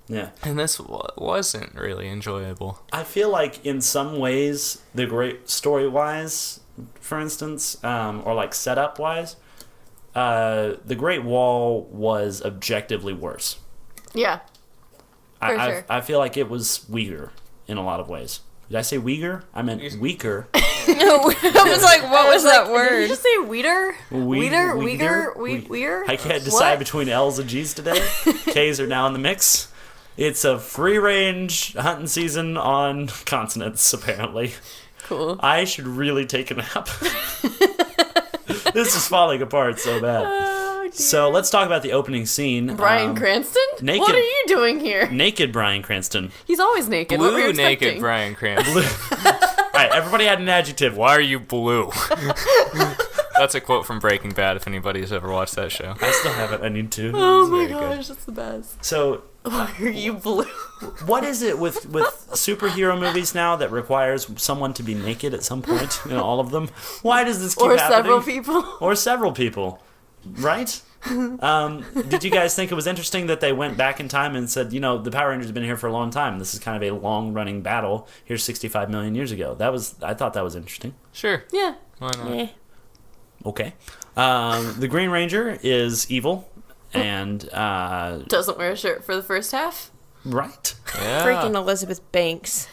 Yeah. And this wasn't really enjoyable. I feel like in some ways, the great story-wise, for instance, or like setup-wise, The Great Wall was objectively worse. Yeah. Sure. I feel like it was weaker in a lot of ways. Did I say weaker? I meant weaker. No, I was like, what was that Did word? you just say weeder? Weeder? Weeder? I can't decide What? between L's and G's today. K's are now in the mix. It's a free-range hunting season on consonants, apparently. Cool. I should really take a nap. This is falling apart so bad. Oh, dear. So let's talk about the opening scene. Bryan Cranston? naked- What are you doing here? Naked Bryan Cranston. He's always naked. What were you Blue expecting? naked Bryan Cranston. Blue. All right, everybody had an adjective. Why are you blue? That's a quote from Breaking Bad, if anybody's ever watched that show. I still have it. I need to. Oh my very good. gosh, that's the best. So Why are you blue? what is it with superhero movies now that requires someone to be naked at some point in all of them? Why does this keep Or happening? several people. Or several people, right? Did you guys think it was interesting that they went back in time and said, you know, the Power Rangers have been here for a long time. This is kind of a long-running battle. Here's 65 million years ago. I thought that was interesting. Sure. Yeah. Why not? Eh. Okay. The Green Ranger is evil and Doesn't wear a shirt for the first half. right. Yeah. Freaking Elizabeth Banks.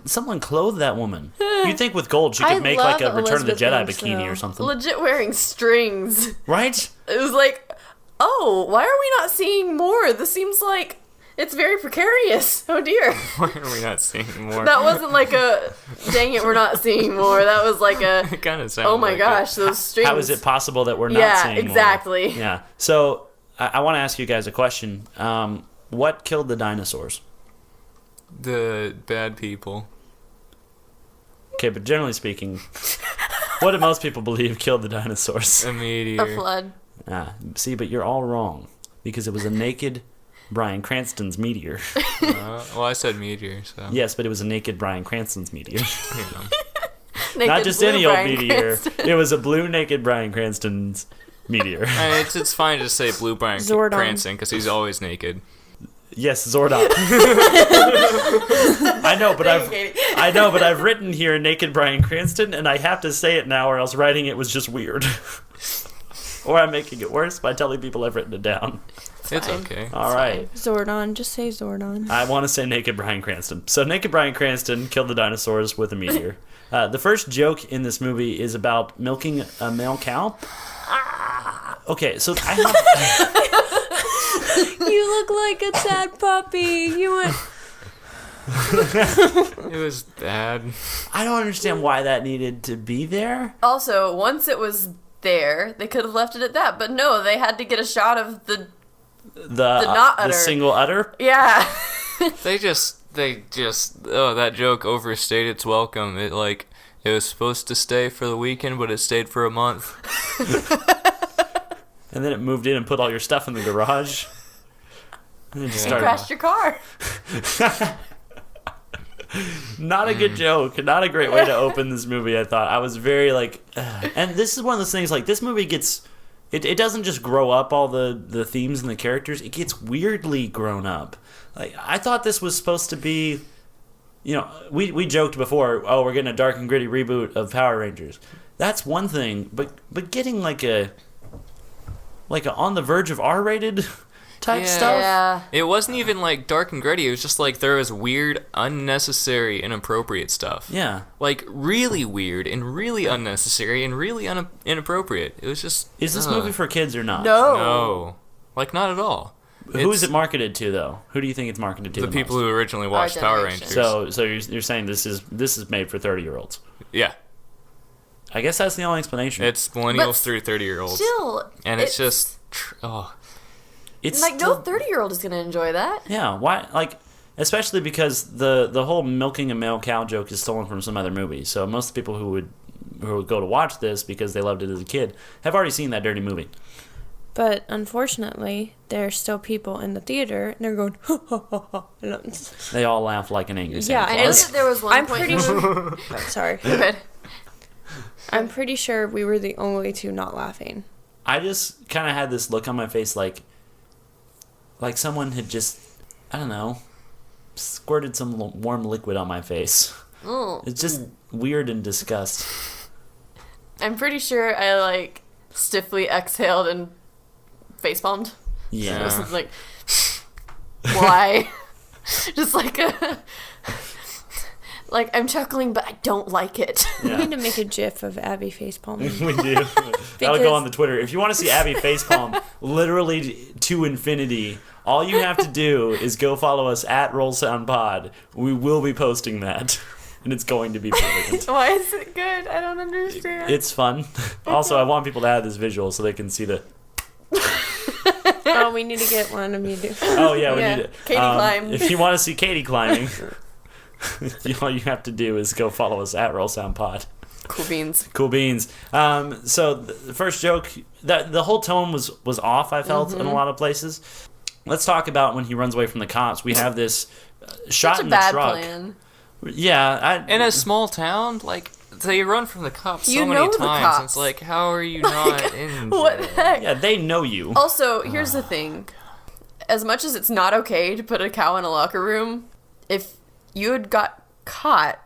Someone clothed that woman. You'd think with gold she could I make like a love Return of the Elizabeth Jedi Banks, bikini though. or something. Legit wearing strings. Right? It was like, oh, why are we not seeing more? This seems like it's very precarious. Oh dear. Why are we not seeing more? That wasn't like a, dang it, we're not seeing more. That was like a, It kind of sounds oh my like gosh, those strings. How is it possible that we're not Yeah, seeing more? exactly. Yeah. So I want to ask you guys a question. What killed the dinosaurs? The bad people. Okay, but generally speaking, what do most people believe killed the dinosaurs? A A meteor. flood. See, but you're all wrong because it was a naked Bryan Cranston's meteor. Well, I said meteor, so. Yes, but it was a naked Bryan Cranston's meteor. You know. Naked Not just blue any old Bryan meteor. Cranston. It was a blue naked Bryan Cranston's meteor. I mean, it's fine to say blue Bryan Zordon. Cranston because he's always naked. Yes, Zordon. I know, but I've written here Naked Bryan Cranston, and I have to say it now, or else writing it was just weird. Or I'm making it worse by telling people I've written it down. It's okay. All right. Zordon. Just say Zordon. I want to say Naked Bryan Cranston. So Naked Bryan Cranston killed the dinosaurs with a meteor. The first joke in this movie is about milking a male cow. Okay, so I have... You look like a sad puppy. You went... It was bad. I don't understand why that needed to be there. Also, once it was there, they could have left it at that. But no, they had to get a shot of the not udder. The single udder? Yeah. They just that joke overstayed its welcome. It was supposed to stay for the weekend, but it stayed for a month. And then it moved in and put all your stuff in the garage. And it just You crashed your car. Not a good joke. Not a great way to open this movie, I thought. I was very and this is one of those things, this movie gets... It doesn't just grow up all the themes and the characters. It gets weirdly grown up. I thought this was supposed to be... we joked before, we're getting a dark and gritty reboot of Power Rangers. That's one thing, but getting like a on the verge of R-rated type stuff. Yeah. It wasn't even dark and gritty. It was just there was weird, unnecessary, inappropriate stuff. Yeah. Really weird and really unnecessary and really inappropriate. It was just. Is this movie for kids or not? No. Not at all. Who is it marketed to, though? Who do you think it's marketed to? The people who originally watched Our Power generation. Rangers. So you're saying this is made for 30-year-olds? Yeah. I guess that's the only explanation. It's millennials through 30-year-olds. Still. And it's just... It's no 30-year-old is going to enjoy that. Yeah, why? Especially because the whole milking a male cow joke is stolen from some other movie. So most people who would go to watch this because they loved it as a kid have already seen that dirty movie. But unfortunately, there's still people in the theater, and they're going, ha, ha, ha, ha. They all laugh like an angry Santa Yeah, Claus. I know that there was one I'm point... pretty sure... Sorry. Go ahead. I'm pretty sure we were the only two not laughing. I just kind of had this look on my face like someone had just, I don't know, squirted some warm liquid on my face. It's just weird and disgust. I'm pretty sure I stiffly exhaled and facepalmed. Yeah. It was like, why? Just I'm chuckling, but I don't like it. Yeah. We need to make a gif of Abby facepalming. We do. That'll go on the Twitter. If you want to see Abby facepalm literally to infinity, all you have to do is go follow us at RollSoundPod. We will be posting that. And it's going to be brilliant. Why is it good? I don't understand. It's fun. Also, I want people to have this visual so they can see the... Oh, we need to get one of you to... Oh, yeah, we need it. Katie climb. If you want to see Katie climbing, all you have to do is go follow us at RollSoundPod. Cool beans. Cool beans. So the first joke, the whole tone was off, I felt, in a lot of places. Let's talk about when he runs away from the cops. We have this shot in the truck. Such a bad plan. Yeah. In a small town, they run from the cops so many times. Cops. It's how are you not in What the heck? Yeah, they know you. Also, here's the thing. As much as it's not okay to put a cow in a locker room, if you had got caught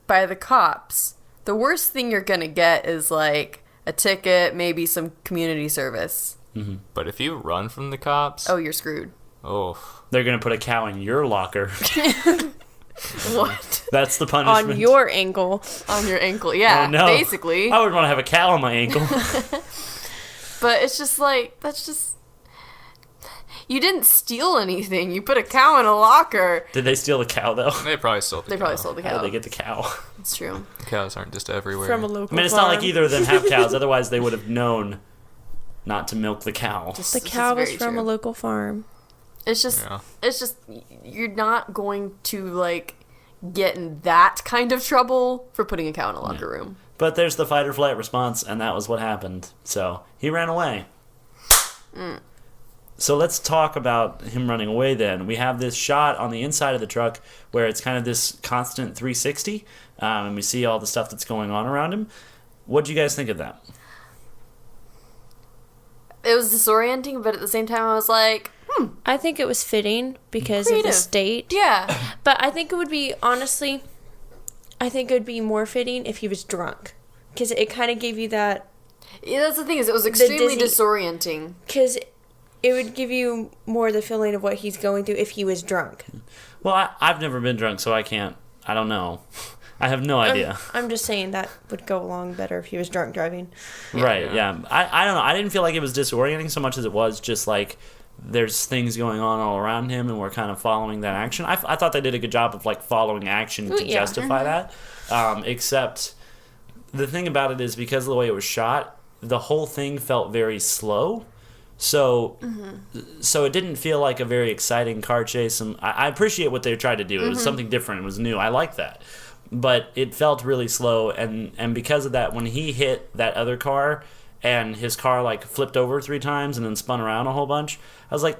by the cops, the worst thing you're gonna get is a ticket, maybe some community service. Mm-hmm. But if you run from the cops... Oh, you're screwed. Oh. They're going to put a cow in your locker. What? That's the punishment. On your ankle. On your ankle. Yeah, Oh, no. basically. I would want to have a cow on my ankle. But it's just that's just... You didn't steal anything. You put a cow in a locker. Did they steal the cow, though? They probably stole the They cow. probably stole the How cow. did they get the cow? It's true. Cows aren't just everywhere. From a local I mean, it's farm. not like either of them have cows. Otherwise, they would have known not to milk the cow. The cow was from a local farm. It's just, you're not going to, get in that kind of trouble for putting a cow in a locker room. But there's the fight or flight response, and that was what happened. So he ran away. So let's talk about him running away then. We have this shot on the inside of the truck where it's kind of this constant 360, and we see all the stuff that's going on around him. What do you guys think of that? It was disorienting, but at the same time I was like, I think it was fitting because of Creative. the state. Yeah. But I think it would be, honestly, I think it would be more fitting if he was drunk. Because it kind of gave you that... Yeah, that's the thing, is it was extremely dizzy- disorienting. Because it would give you more the feeling of what he's going through if he was drunk. Well, I've never been drunk, so I don't know. I have no idea. I'm just saying that would go along better if he was drunk driving. Right, yeah. I don't know. I didn't feel like it was disorienting so much as it was just like there's things going on all around him and we're kind of following that action. I thought they did a good job of like following action to Yeah. justify that. Except the thing about it is because of the way it was shot, the whole thing felt very slow. So it didn't feel like a very exciting car chase. And I appreciate what they tried to do. It was something different. It was new. I like that. But it felt really slow, and because of that, when he hit that other car and his car like flipped over 3 times and then spun around a whole bunch, I was like,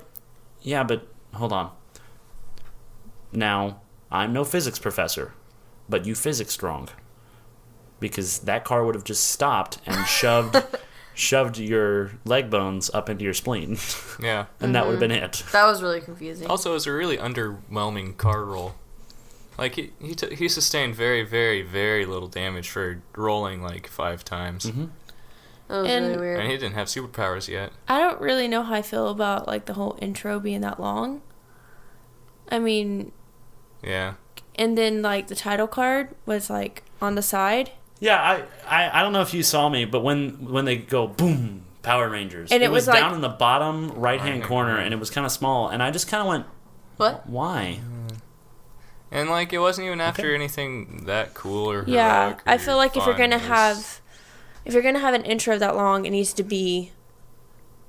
yeah, but hold on. Now, I'm no physics professor, but you physics wrong. Because that car would have just stopped and shoved your leg bones up into your spleen. Yeah. And that would have been it. That was really confusing. Also, it was a really underwhelming car roll. Like, he sustained very, very, very little damage for rolling like 5 times. Mm-hmm. That was And- really weird. And he didn't have superpowers yet. I don't really know how I feel about like the whole intro being that long. I mean, Yeah. and then like the title card was like on the side. Yeah, I don't know if you saw me, but when they go boom, Power Rangers, And it it was was like- down in the bottom right-hand Right-hand corner, corner. and it was kind of small, and I just kind of went, What? why? And, like, it wasn't even after anything that cool or heroic. Yeah, I or feel like if you're fun. gonna It was- have an intro that long, it needs to be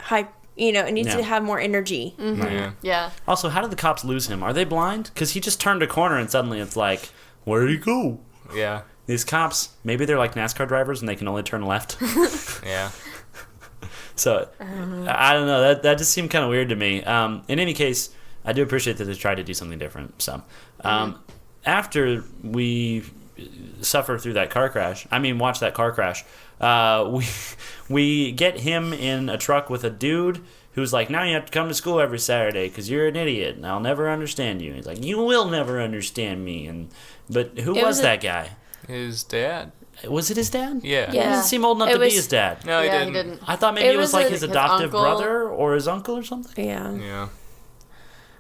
hype. You know, it needs Yeah. to have more energy. Yeah. Yeah. Also, how did the cops lose him? Are they blind? Because he just turned a corner, and suddenly it's like, where did he go? Yeah. These cops, maybe they're like NASCAR drivers, and they can only turn left. Yeah. So, I don't know. That just seemed kind of weird to me. In any case, I do appreciate that they tried to do something different. So, after we suffer through that car crash, watch that car crash, we get him in a truck with a dude who's like, now you have to come to school every Saturday because you're an idiot and I'll never understand you. He's like, you will never understand me. But who It was was that guy? His dad. Was it his dad? Yeah. He Yeah. doesn't seem old enough It to be was- his dad. No, he Yeah, didn't. he didn't. I thought maybe It it was was like a- his his adoptive uncle. brother or his uncle or something. Yeah. Yeah.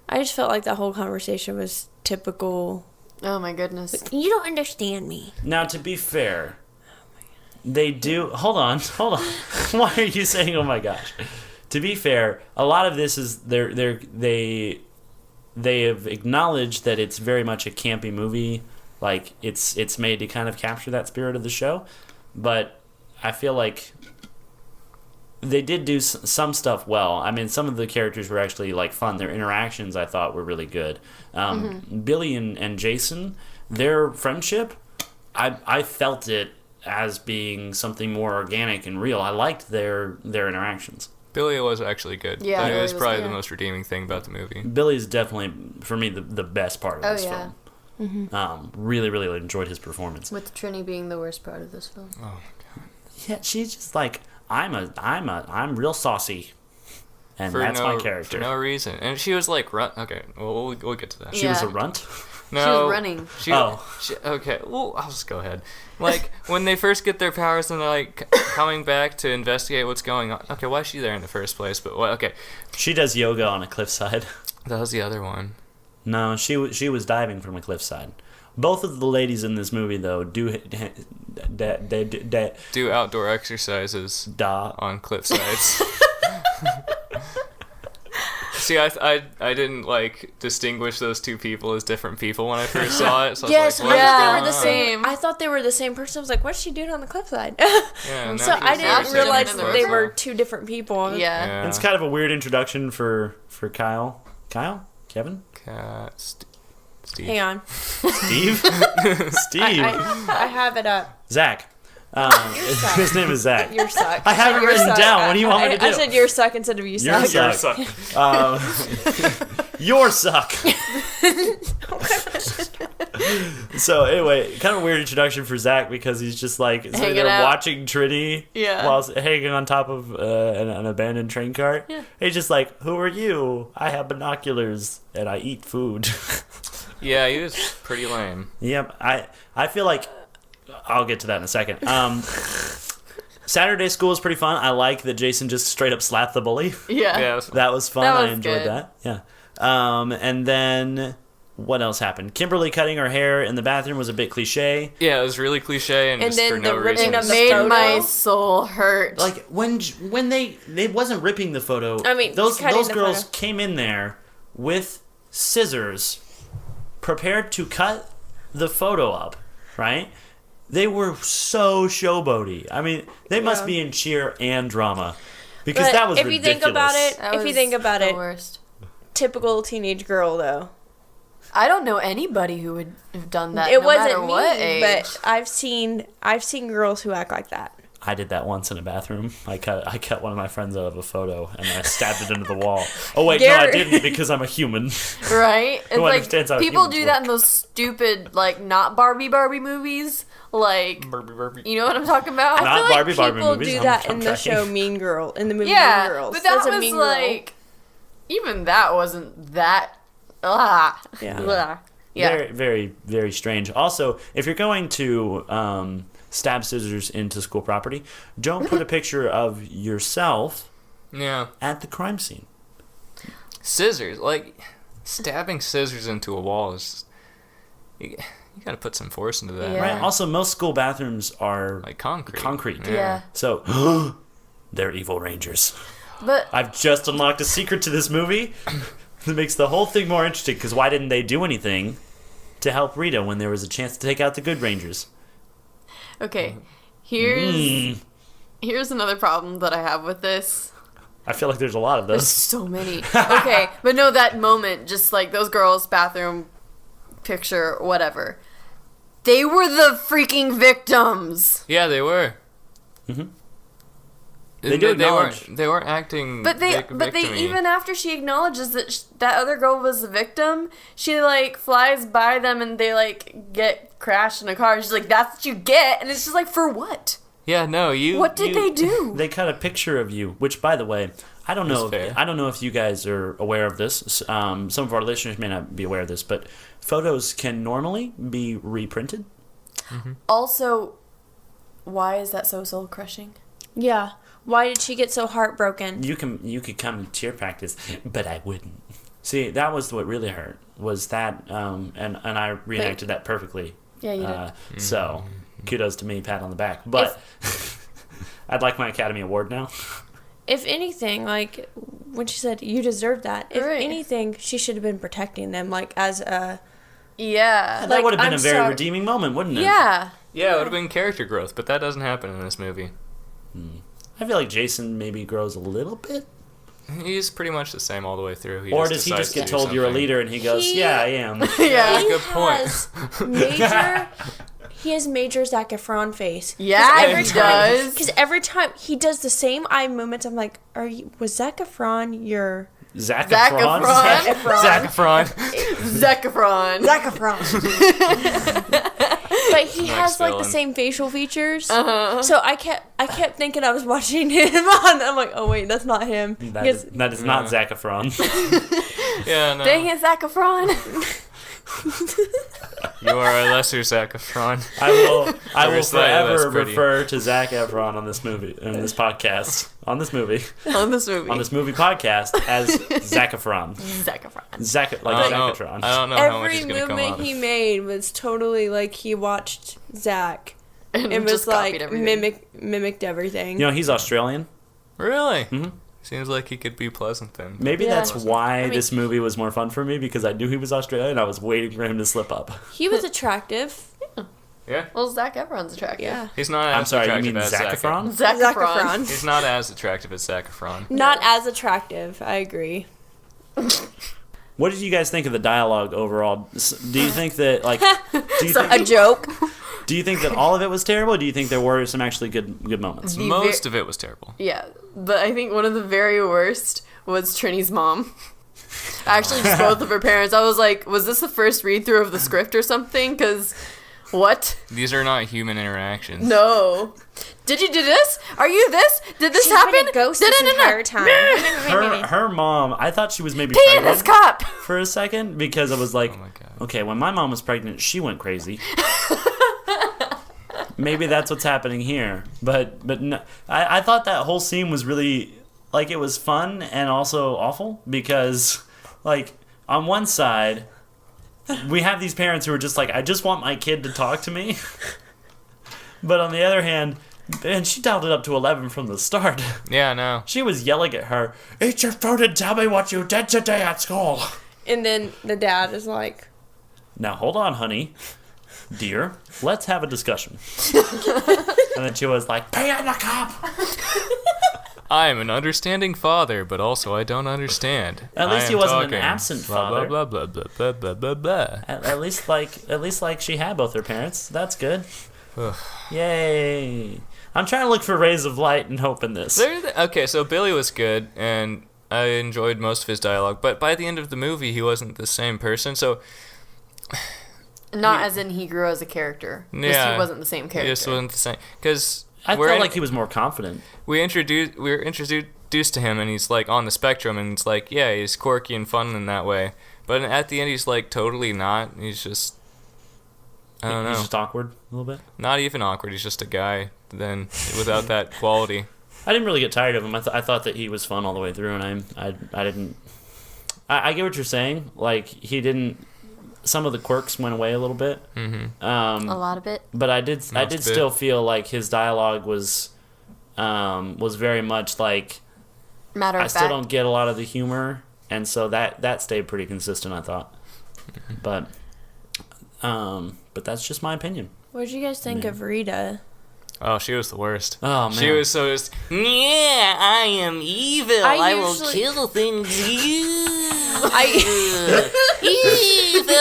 I just felt like that whole conversation was typical. Oh my goodness. You don't understand me. Now, to be fair, they do. Hold on. Why are you saying, "Oh my gosh"? To be fair, a lot of this is they have acknowledged that it's very much a campy movie. Like it's made to kind of capture that spirit of the show, but I feel like they did do some stuff well. I mean, some of the characters were actually like fun. Their interactions I thought were really good. Billy and Jason, their friendship, I felt it as being something more organic and real. I liked their interactions. Billy was actually good. Yeah, That Billy was was probably good. the most redeeming thing about the movie. Billy's definitely, for me, the best part of Oh, this yeah. film. Really, really enjoyed his performance. With Trini being the worst part of this film. Oh, Yeah, she's just like, I'm real saucy, and for that's no, my character. For no reason. And she was like, okay, well, we'll get to that. She was a Yeah. runt. No, She was running. Okay, well, I'll just go ahead. Like, when they first get their powers and they're, like, coming back to investigate what's going on. Okay, why is she there in the first place? But, well, okay. She does yoga on a cliffside. That was the other one. No, she was diving from a cliffside. Both of the ladies in this movie, though, do Do outdoor exercises da. on cliff sides. See, I didn't, like, distinguish those two people as different people when I first saw it. So Yes, I was like, yeah. I thought they were the Same. same. I thought they were the same person. I was like, what's she doing on the cliffside? Yeah, So I didn't realize in that the they first were one. two different people. Yeah. Yeah. It's kind of a weird introduction for Kyle. Kyle? Kevin? Steve. Hang on. Steve? Steve. I have it up. Zach. suck. His name is Zach. Your suck. I have it Your written suck. down. What do you want me to do? I said your suck instead of you Your suck. suck. Your suck. So anyway, kind of weird introduction for Zach because he's just like sitting Hanging there out. watching Trinity while hanging on top of an abandoned train cart. Yeah. He's just like, "Who are you? I have binoculars and I eat food." Yeah, he was pretty lame. Yep, I feel like I'll get to that in a second. Saturday school is pretty fun. I like that Jason just straight up slapped the bully. Yeah. Yeah, it was, That was fun. That was I enjoyed good. that. Yeah. And then what else happened? Kimberly cutting her hair in the bathroom was a bit cliche. yeah, it was really cliche and, And just then for no the ripping reason. of It the made photo? my soul hurt. Like when they wasn't ripping the photo. I mean, those cutting the girls photo. came in there with scissors, prepared to cut the photo up. Right? They were so showboaty. I mean, they must Yeah. be in cheer and drama because But that was if ridiculous. you think about it, That if you was think about the it, worst. typical teenage girl though. I don't know anybody who would have done that. It no wasn't matter me, what age. but I've seen girls who act like that. I did that once in a bathroom. I cut one of my friends out of a photo and I stabbed it into the wall. Oh wait, no, I Gary- didn't because I'm a human. Right? It's like understands how people humans do that work. in those stupid, like, not Barbie movies. Like, you know what I'm talking about? Not I feel Barbie like people movies, do I'm that in the tracking. show Mean Girl, in the movie Yeah, Mean Girls. but that That's a was Mean Girl. like, even that wasn't that. Yeah. Blah. Yeah. Very, very, very strange. Also, if you're going to stab scissors into school property, don't put a picture of yourself Yeah. at the crime scene. Scissors, like stabbing scissors into a wall is. You gotta put some force into that. Yeah. Right. Also, most school bathrooms are Like concrete. concrete. Yeah. So, they're evil rangers. But I've just unlocked a secret to this movie that makes the whole thing more interesting. Because why didn't they do anything to help Rita when there was a chance to take out the good rangers? okay, here's another problem that I have with this. I feel like there's a lot of There's those. so many. Okay, but no, that moment, just like those girls' bathroom picture, whatever. They were the freaking victims. Yeah, they were. Mhm. They, do they acknowledge- weren't. They weren't acting. But they victim-y. even after she acknowledges that that other girl was the victim, she like flies by them and they like get crashed in a car. She's like, "That's what you get," and it's just like, for what? Yeah, no, you. What did they do? They cut a picture of you, which, by the way, I don't know. That's fair. I don't know if you guys are aware of this. Some of our listeners may not be aware of this, but photos can normally be reprinted. Also, why is that so soul crushing? Yeah. Why did she get so heartbroken? You could come to cheer practice, but I wouldn't. See, that was what really hurt. Was that and I reenacted that perfectly. Yeah, you did. So, kudos to me, pat on the back. But I'd like my Academy Award now. If anything, like when she said you deserve that, if Right. anything, she should have been protecting them, like as a Yeah. That Like, would have been I'm a very sorry. redeeming moment, wouldn't it? Yeah. Yeah, it would have been character growth, but that doesn't happen in this movie. I feel like Jason maybe grows a little bit. He's pretty much the same all the way through. Or does he decides just to get do told you're a something. leader and he goes, He- yeah, I am. Yeah. he good point. has major. He has major Zac Efron face. Yeah, every he time, does. because every time he does the same eye movements, I'm like, was Zac Efron your Zac Zac Efron? Efron. Zac Efron. Zac Efron. Zac Efron? But he has like the villain. same facial features. Uh-huh. So I kept thinking I was watching him on. I'm like, oh wait, that's not him. That Because- is not Zac Efron. Yeah, no. Dang it, Zac Efron. You are a lesser Zac Efron. I will Very slightly less forever pretty. refer to Zac Efron on this movie, on this podcast, on this movie podcast as Zac Efron. Zac Efron. Zac, I like don't know. Zacatron. I don't know how much Every he's gonna come movement out of. he made was totally like he watched Zach. And It was just copied like everything. mimicked everything. You know, he's Australian. Really? Mhm. Seems like he could be pleasant then. Maybe Yeah. that's why mean- this movie was more fun for me, because I knew he was Australian and I was waiting for him to slip up. He was attractive. Yeah. Well, Zac Efron's attractive. Yeah. He's not as I'm sorry, you attractive mean as Zac Efron? Zac Zac Efron. Efron. He's not as attractive as Zac Efron. Not as attractive. I agree. What did you guys think of the dialogue overall? Do you think that, like, A joke. do you think that all of it was terrible? Or do you think there were some actually good moments? The Most of it was terrible. Yeah, but I think one of the very worst was Trini's mom. Actually, just both of her parents. I was like, was this the first read through of the script or something? Because what? These are not human interactions. No. Did you do this? Are you this? Did this She's happen? been a ghost this entire time. Her mom, I thought she was maybe Pee in this pregnant cup. for a second because I was like, Oh my God. okay, when my mom was pregnant, she went crazy. Maybe that's what's happening here. But no, I thought that whole scene was really, like, it was fun and also awful because, like, on one side, we have these parents who are just like, I just want my kid to talk to me. But on the other hand, and she dialed it up to 11 from the start. Yeah, no. She was yelling at her, eat your food and tell me what you did today at school. And then the dad is like, Now, hold on, honey. Dear, let's have a discussion. And then she was like, pee in the cup. I am an understanding father, but also I don't understand. At least I he am wasn't an talking. absent Blah, father. Blah, blah, blah, blah, blah, blah, blah. At least like she had both her parents. That's good. Ugh. Yay. I'm trying to look for rays of light and hope in this. Okay, so Billy was good, and I enjoyed most of his dialogue, but by the end of the movie, he wasn't the same person, so... Not as in he grew as a character. Just Yeah. he wasn't the same character. He just wasn't the same. Because I felt like he was more confident. we were introduced to him, and he's, like, on the spectrum, and it's like, yeah, he's quirky and fun in that way. But at the end, he's, like, totally not. He's just... I don't know. He's just awkward a little bit. Not even awkward. He's just a guy, then, without that quality. I didn't really get tired of him. I thought that he was fun all the way through, and I didn't... I get what you're saying. Like, he didn't... Some of the quirks went away a little bit. Mm-hmm. A lot of it. But I did still feel like his dialogue was very much like... Matter of I fact. still don't get a lot of the humor, and so that stayed pretty consistent, I thought. But that's just my opinion. what did you guys think of Rita? Oh, she was the worst. Oh, man. She was so just, yeah, I am evil. I will kill things. Evil.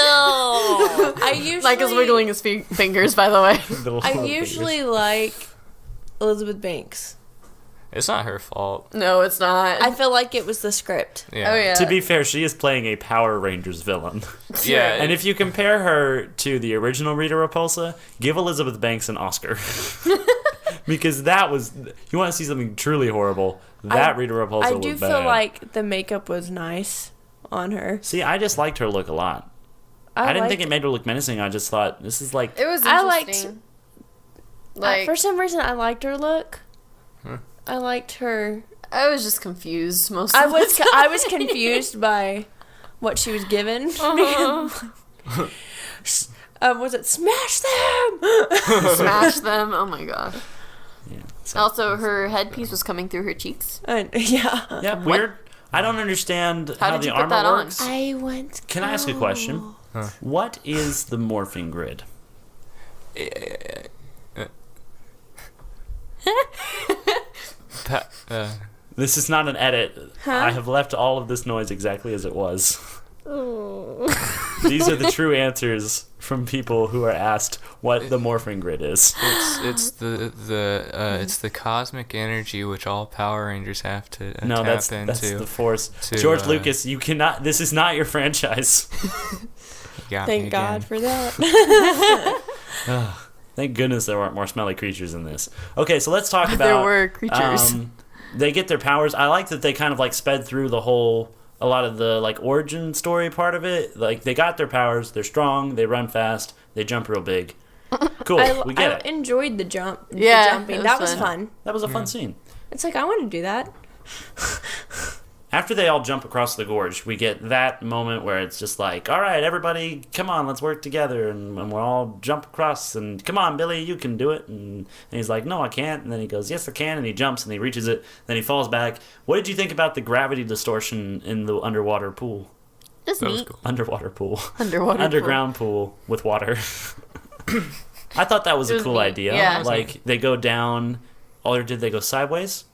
I usually Micah's wiggling his fingers, by the way. I usually like Elizabeth Banks. It's not her fault. No, it's not. I feel like it was the script. Yeah. Oh, yeah. To be fair, she is playing a Power Rangers villain. Yeah. And if you compare her to the original Rita Repulsa, give Elizabeth Banks an Oscar. Because that was... You want to see something truly horrible, that Rita Repulsa was bad. I do feel like the makeup was nice on her. See, I just liked her look a lot. I didn't think it made her look menacing. I just thought, this is like... It was I interesting. for some reason, I liked her look. Huh. I liked her. I was just confused most of I the was time. I was confused by what she was given. Was it smash them? Smash them. Oh my god. Yeah, so- Also, her headpiece was coming through her cheeks. Yeah. Yeah, weird. I don't understand how did the you put armor that on? works. I went. Can I ask a question? Huh. What is the morphing grid? This is not an edit. I have left all of this noise exactly as it was. These are the true answers from people who are asked what the morphing grid is. It's the cosmic energy which all Power Rangers have to No, tap that's into. the force. to, George Lucas, you cannot. This is not your franchise. Got me Thank God again. for that. Thank goodness there weren't more smelly creatures in this. Okay, so let's talk about. There were creatures. They get their powers. I like that they kind of like sped through the whole. A lot of the like origin story part of it. Like they got their powers. They're strong. They run fast. They jump real big. Cool. We get it. enjoyed the jump. Yeah, the jumping. it was That was fun. fun. That was a fun scene. It's like I want to do that. After they all jump across the gorge, we get that moment where it's just like, all right, everybody, come on, let's work together. And we'll all jump across. And come on, Billy, you can do it. And he's like, no, I can't. And then he goes, yes, I can. And he jumps and he reaches it. Then he falls back. What did you think about the gravity distortion in the underwater pool? That's That was neat. cool. Underwater pool. Underwater. Underground pool with water. I thought that was It a was cool neat. idea. Yeah. Like, they go down, or did they go sideways?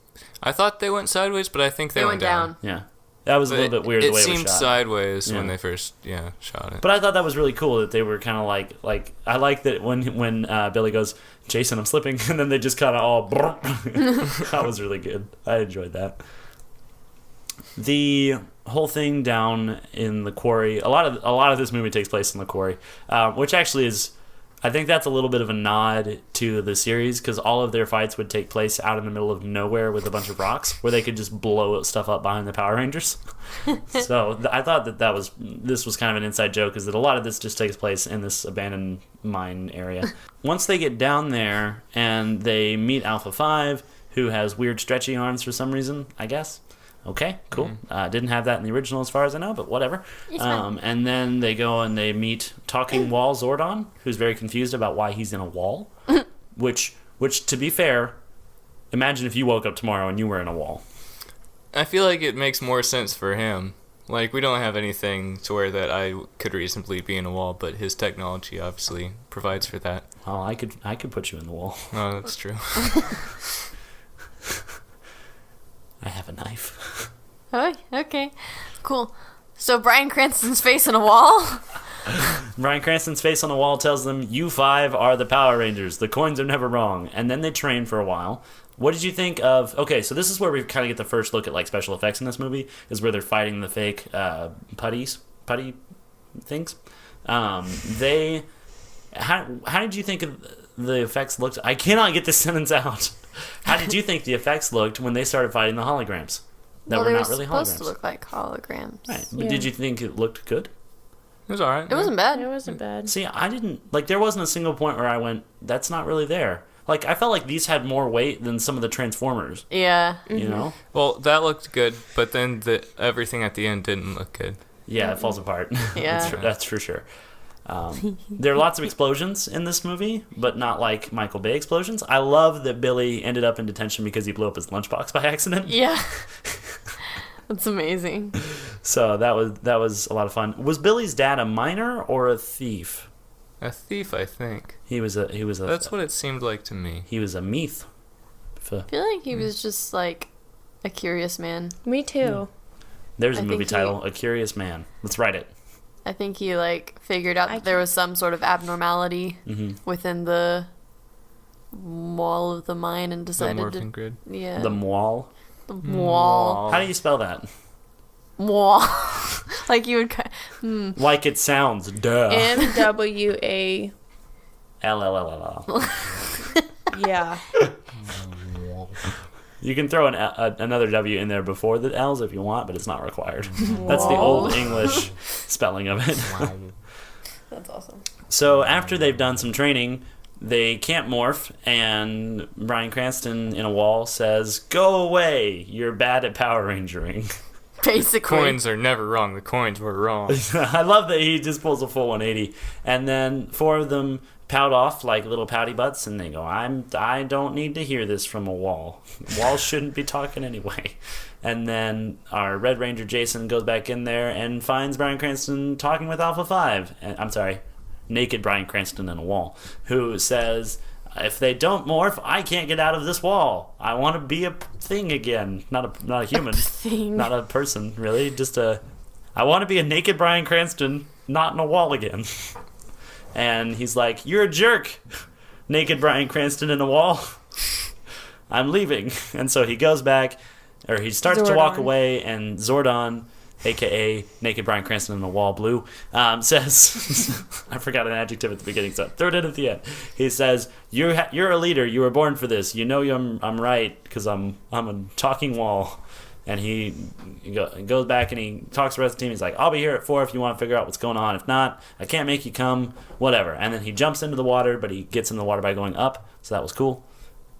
I thought they went sideways, but I think they, They went down. Yeah. That was a little bit weird the way it was seemed shot. sideways Yeah. when they first shot it. But I thought that was really cool that they were kind of like I like that when Billy goes, Jason, I'm slipping, and then they just kind of all. That was really good. I enjoyed that. The whole thing down in the quarry, a lot of this movie takes place in the quarry, which actually is, I think that's a little bit of a nod to the series, because all of their fights would take place out in the middle of nowhere with a bunch of rocks where they could just blow stuff up behind the Power Rangers. So I thought this was kind of an inside joke, is that a lot of this just takes place in this abandoned mine area. Once they get down there and they meet Alpha 5, who has weird stretchy arms for some reason, I guess. Okay, cool. Didn't have that in the original as far as I know, but whatever. And then they go and they meet Talking Wall Zordon, who's very confused about why he's in a wall. which, to be fair, imagine if you woke up tomorrow and you were in a wall. I feel like it makes more sense for him. Like, we don't have anything to where that I could reasonably be in a wall, but his technology obviously provides for that. Oh, I could put you in the wall. Oh, that's true. I have a knife. Oh, okay. Cool. So Bryan Cranston's face on a wall? Bryan Cranston's face on the wall tells them, "You 5 are the Power Rangers. The coins are never wrong." And then they train for a while. What did you think of... Okay, so this is where we kind of get the first look at like special effects in this movie, is where they're fighting the fake putty things. How did you think of the effects looked? I cannot get this sentence out. How did you think the effects looked when they started fighting the holograms? That were not really holograms. They were supposed to look like holograms. Right. But did you think it looked good? It was alright. It wasn't bad. It wasn't bad. See, I didn't... Like, there wasn't a single point where I went, that's not really there. Like, I felt like these had more weight than some of the Transformers. Yeah. You know? Well, that looked good, but then everything at the end didn't look good. Yeah, it falls apart. Yeah. That's for sure. There are lots of explosions in this movie, but not like Michael Bay explosions. I love that Billy ended up in detention because he blew up his lunchbox by accident. Yeah. That's amazing. So that was a lot of fun. Was Billy's dad a miner or a thief? A thief, I think. He was a. That's what it seemed like to me. He was a meath. I feel like he was just like a curious man. Me too. There's a I movie think title, A Curious Man. Let's write it. I think he like figured out that there was some sort of abnormality within the wall of the mine and decided the morphing grid. Yeah. The Mwall. The wall. How do you spell that? Wall. Like you would. Like it sounds. Duh. MWA. LLLL. Yeah. You can throw another W in there before the L's if you want, but it's not required. That's the old English spelling of it. That's awesome. So after they've done some training, they can't morph, and Bryan Cranston in a wall says, "Go away, you're bad at Power Rangering." Basically. Coins are never wrong. The coins were wrong. I love that he just pulls a full 180. And then 4 of them pout off like little pouty butts, and they go, I don't need to hear this from a wall. Walls shouldn't be talking anyway. And then our Red Ranger Jason goes back in there and finds Bryan Cranston talking with Alpha 5. I'm sorry, naked Bryan Cranston in a wall, who says, "If they don't morph, I can't get out of this wall. I want to be a thing again. Not a human. Not a person, really. I want to be a naked Bryan Cranston, not in a wall again." And he's like, "You're a jerk, naked Bryan Cranston in a wall. I'm leaving." And so he goes back, or he starts to walk away, and Zordon, a.k.a. naked Bryan Cranston in a wall blue, says, I forgot an adjective at the beginning, so throw it in at the end. He says, you're a leader. You were born for this. You know I'm right, because I'm a talking wall. And he goes back and he talks to the rest of the team. He's like, "I'll be here at 4 if you want to figure out what's going on. If not, I can't make you come, whatever." And then he jumps into the water, but he gets in the water by going up, so that was cool.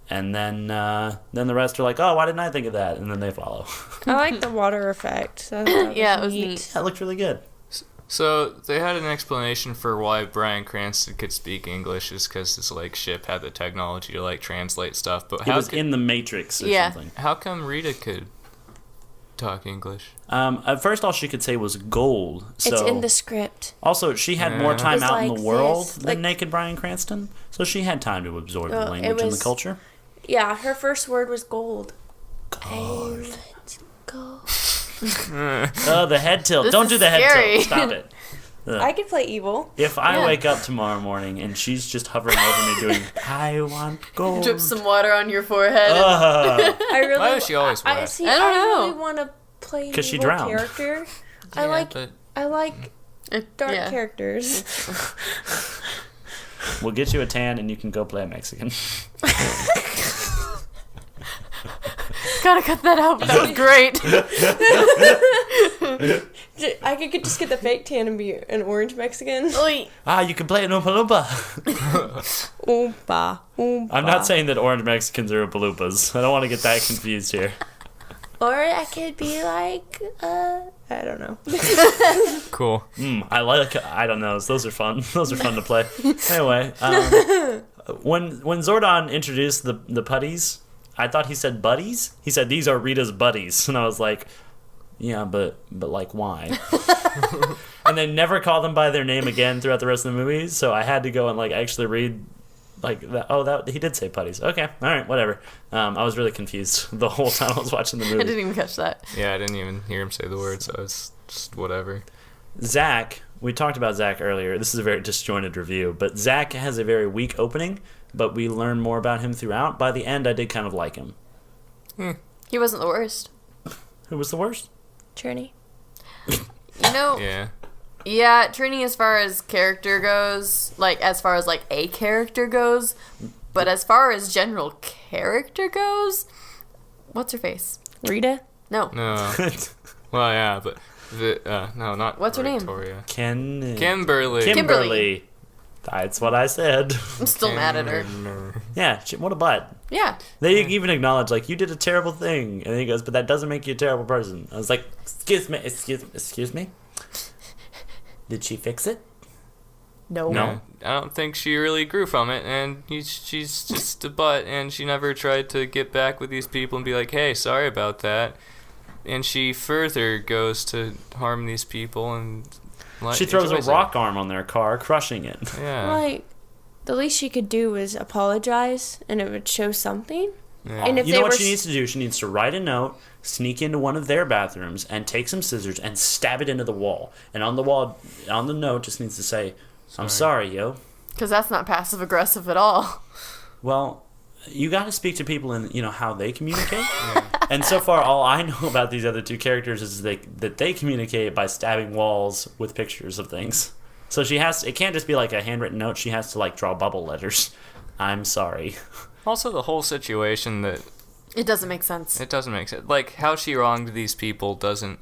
And then the rest are like, "Oh, why didn't I think of that?" And then they follow. I like the water effect. Yeah, it was neat. That looked really good. So they had an explanation for why Bryan Cranston could speak English, is because his like ship had the technology to like translate stuff. But He was in the Matrix or something. How come Rita could talk English? First, all she could say was gold. So It's in the script. Also, she had more time It's out in like the world this, than like- naked Bryan Cranston, so she had time to absorb the Well, language it and the was- culture. Yeah, her first word was gold. Gold. Gold. Oh, the head tilt. This Don't is do the head scary. tilt. Stop it. Ugh. I could play evil. If I Yeah. wake up tomorrow morning and she's just hovering over me doing, "I want gold." Drip some water on your forehead. Ugh. I really. Why is she always wet? See, I don't know. really want to play an 'Cause she evil drowned. character. Yeah, but I like dark Yeah. characters. We'll get you a tan and you can go play a Mexican. Gotta cut that out. That was great. I could just get the fake tan and be an orange Mexican. Oy. You can play an Oompa Loompa. Oompa, oompa. I'm not saying that orange Mexicans are Oompa Loompas. I don't want to get that confused here. Or I could be like, I don't know. cool. I don't know. Those are fun. Those are fun to play. Anyway, when Zordon introduced the putties, I thought he said buddies. He said, these are Rita's buddies. And I was like, yeah, but like, why? And they never call them by their name again throughout the rest of the movie. So I had to go and like actually read like that. Oh, that he did say putties. Okay, all right, whatever. I was really confused the whole time I was watching the movie. I didn't even catch that. Yeah, I didn't even hear him say the words, so it's just whatever. Zach, we talked about Zach earlier. This is a very disjointed review, but Zach has a very weak opening, but we learn more about him throughout. By the end, I did kind of like him. He wasn't the worst. Who was the worst? Trini. You know, Yeah. Trini as far as character goes, like as far as like a character goes, but as far as general character goes, what's her face? Rita? No. No. Well, yeah, but no, not What's her name? Victoria. Kimberly. Kimberly. That's what I said. I'm still mad at her. Yeah, what a butt. Yeah. They even acknowledge, like, you did a terrible thing. And then he goes, but that doesn't make you a terrible person. I was like, excuse me? Did she fix it? No. No. I don't think she really grew from it, and she's just a butt, and she never tried to get back with these people and be like, hey, sorry about that. And she further goes to harm these people, and She throws a enjoys it. rock arm on their car, crushing it. Yeah. Like, the least she could do was apologize, and it would show something. Yeah. And if You they know what were she needs to do? She needs to write a note, sneak into one of their bathrooms, and take some scissors and stab it into the wall. And on the wall, on the note, just needs to say, I'm sorry, yo. Because that's not passive aggressive at all. Well, you got to speak to people and how they communicate. And so far, all I know about these other two characters is that they communicate by stabbing walls with pictures of things. So it can't just be like a handwritten note. She has to like draw bubble letters. I'm sorry. Also, the whole situation that It doesn't make sense. it doesn't make sense. Like how she wronged these people doesn't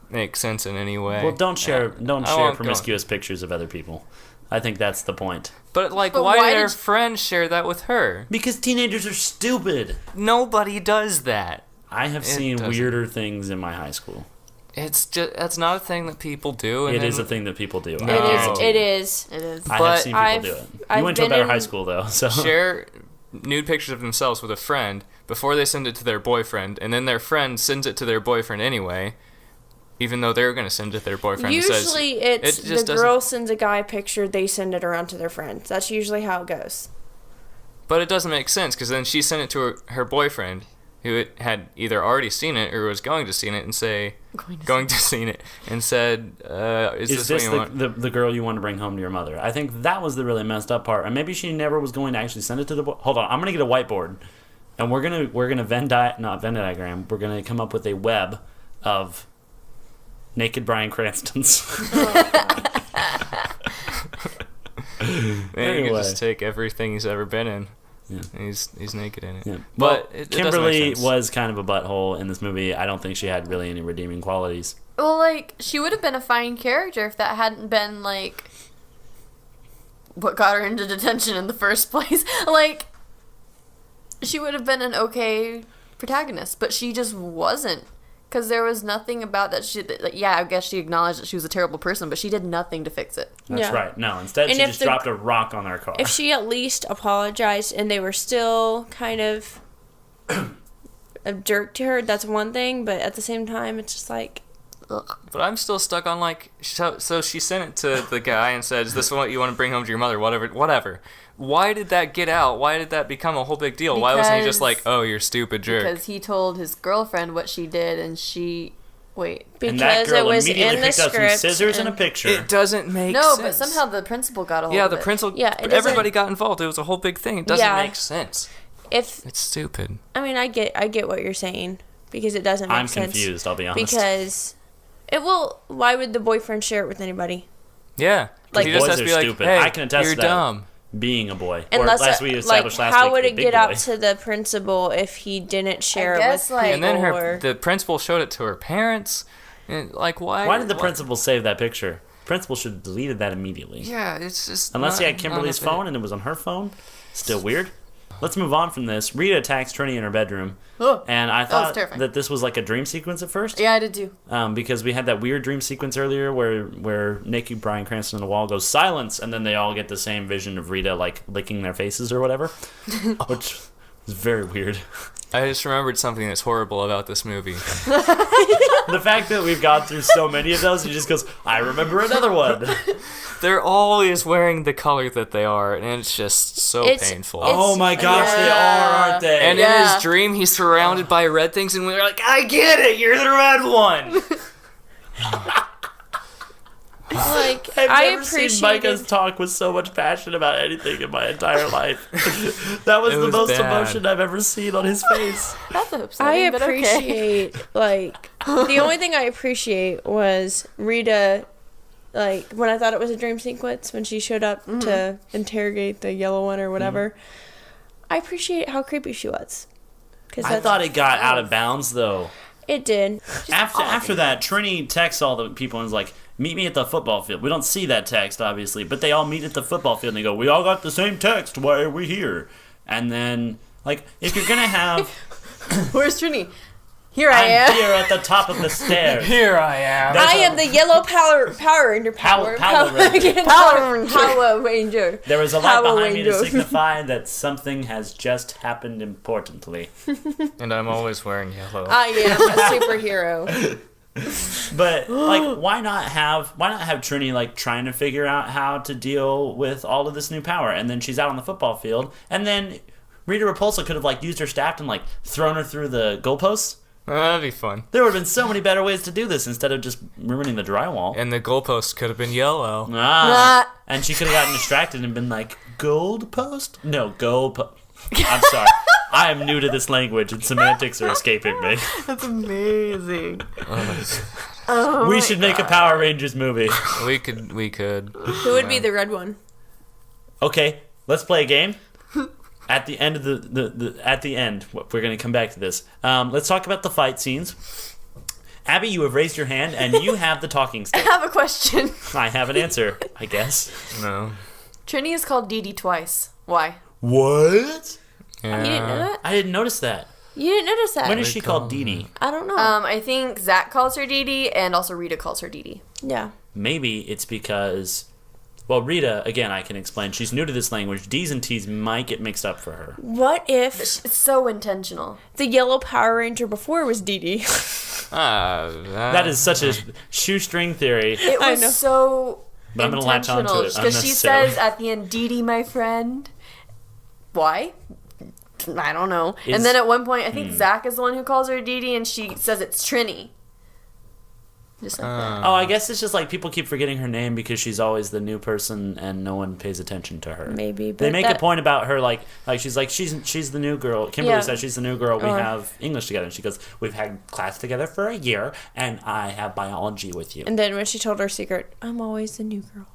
make sense in any way. Well, don't share I won't go- promiscuous pictures of other people. I think that's the point. But like, But why why did her did- friend share that with her? Because teenagers are stupid. Nobody does that. I have seen doesn't. weirder things in my high school. It's just that's not a thing that people do. And It is then- a thing that people do. No. It is. It is. I have But seen people do it. I've You went to a been better in- high school, though. So share nude pictures of themselves with a friend before they send it to their boyfriend, and then their friend sends it to their boyfriend anyway, even though they're going to send it to their boyfriend. and says, Usually it's it just the girl sends a guy a picture, they send it around to their friends. That's usually how it goes. But it doesn't make sense, because then she sent it to her boyfriend, who had either already seen it or was going to see it, and say, and said, is this this what you want? the girl you want to bring home to your mother? I think that was the really messed up part. And maybe she never was going to actually send it to the boy. Hold on, I'm gonna get a whiteboard, and we're gonna Venn diagram. We're gonna come up with a web of naked Bryan Cranstons. Man, you Anyway. can just take everything he's ever been in. Yeah. And he's naked in it. Yeah. But Well, it doesn't make Kimberly sense. was kind of a butthole in this movie. I don't think she had really any redeeming qualities. Well, like, she would have been a fine character if that hadn't been, like, what got her into detention in the first place. Like, she would have been an okay protagonist, but she just wasn't. Because there was nothing about that yeah, I guess she acknowledged that she was a terrible person, but she did nothing to fix it. That's Yeah. right. No, instead And she if just the- dropped a rock on their car. If she at least apologized and they were still kind of a jerk to her, that's one thing, but at the same time, it's just like, Ugh. But I'm still stuck on, like, so she sent it to the guy and said, is this what you want to bring home to your mother? Whatever. Why did that get out? Why did that become a whole big deal? Why wasn't he just Because- like, oh, you're a stupid jerk? Because he told his girlfriend what she did, and she... Wait. and that because girl it was immediately in the picked up some script. scissors and a picture. It doesn't make No, sense. but somehow the principal got a hold Yeah, of the it. principal, Yeah, it doesn't- everybody got involved. It was a whole big thing. It doesn't Yeah. make sense. If It's stupid. I mean, I get what you're saying, because it doesn't make I'm sense. confused, I'll be honest. Because why would the boyfriend share it with anybody? Yeah. Like, he just boys has to are be like, stupid. hey, I can attest you're to that. dumb. Being a boy. Unless or as we established last how week, would a it big get boy. out to the principal if he didn't share it guess, with like- And then or- the principal showed it to her parents. And like, why? Why did the principal save that picture? Principal should have deleted that immediately. Yeah, it's just Unless he not- had Kimberly's not a bit. phone and it was on her phone. Still weird. Let's move on from this. Rita attacks Trini in her bedroom. Oh, And I was thought terrifying. that this was like a dream sequence at first. yeah, I did too. Because we had that weird dream sequence earlier where Nikki, Bryan Cranston, on the wall goes silence, and then they all get the same vision of Rita like licking their faces or whatever, which is very weird. I just remembered something that's horrible about this movie. The fact that we've gone through so many of those, he just goes, I remember another one. They're always wearing the color that they are, and it's just so painful. Oh my gosh, they are, aren't they? And in Yeah. his dream, he's surrounded by red things, and we're like, I get it, you're the red one. like I've I never seen Micah's appreciated talk with so much passion about anything in my entire life. That was It the was most bad. emotion I've ever seen on his face. That's I upsetting, but okay. appreciate like the only thing I appreciate was Rita, like when I thought it was a dream sequence when she showed up to interrogate the yellow one or whatever. I appreciate how creepy she was. Cause I thought it got out of bounds though. it did. After that, Trini texts all the people and is like, meet me at the football field. We don't see that text, obviously, but they all meet at the football field and they go, we all got the same text. Why are we here? And then, like, if you're going to have... Where's Trini? Here I am. I'm here at the top of the stairs. Here I am. There's I a- am the yellow Power Ranger. Power Ranger. Power Ranger. Power Ranger. There is a light Power behind me to Ranger. signify that something has just happened importantly. And I'm always wearing yellow. I am a superhero. But like, why not have Trini like trying to figure out how to deal with all of this new power, and then she's out on the football field, and then Rita Repulsa could have like used her staff and like thrown her through the goalposts. That'd be fun. There would have been so many better ways to do this instead of just ruining the drywall. And the goalpost could have been yellow. And she could have gotten distracted and been like, gold post? No, gold post. I'm sorry. I am new to this language and semantics are escaping me. That's amazing. We should make a Power Rangers movie. We could. Who would be the red one? Okay, let's play a game. At the end of at the end, we're going to come back to this. Let's talk about the fight scenes. Abby, you have raised your hand and you have the talking I stick. have a question. I have an answer, I guess. No. Trini is called Dee Dee twice. Why? What? Yeah. You didn't know that? I didn't notice that. You didn't notice that? When is she called Dee Dee? I don't know. I think Zach calls her Dee Dee, and also Rita calls her Dee Dee. yeah. Maybe it's because, well, Rita, again, I can explain. She's new to this language. D's and T's might get mixed up for her. What if It's so intentional. the yellow Power Ranger before was Dee Dee? That is such a shoestring theory. It I was know. so But I'm gonna latch on to it because she unnecessarily. says at the end, "Dee Dee, my friend." Why? I don't know. Is- and then at one point, I think Zach is the one who calls her Dee Dee, and she says it's Trini. Just like that. Oh, I guess it's just like people keep forgetting her name because she's always the new person and no one pays attention to her. Maybe, They but make a that- point about her like she's the new girl. Kimberly Yeah. says she's the new girl. We Or- have English together. And she goes, we've had class together for a year and I have biology with you. And then when she told her secret, I'm always the new girl.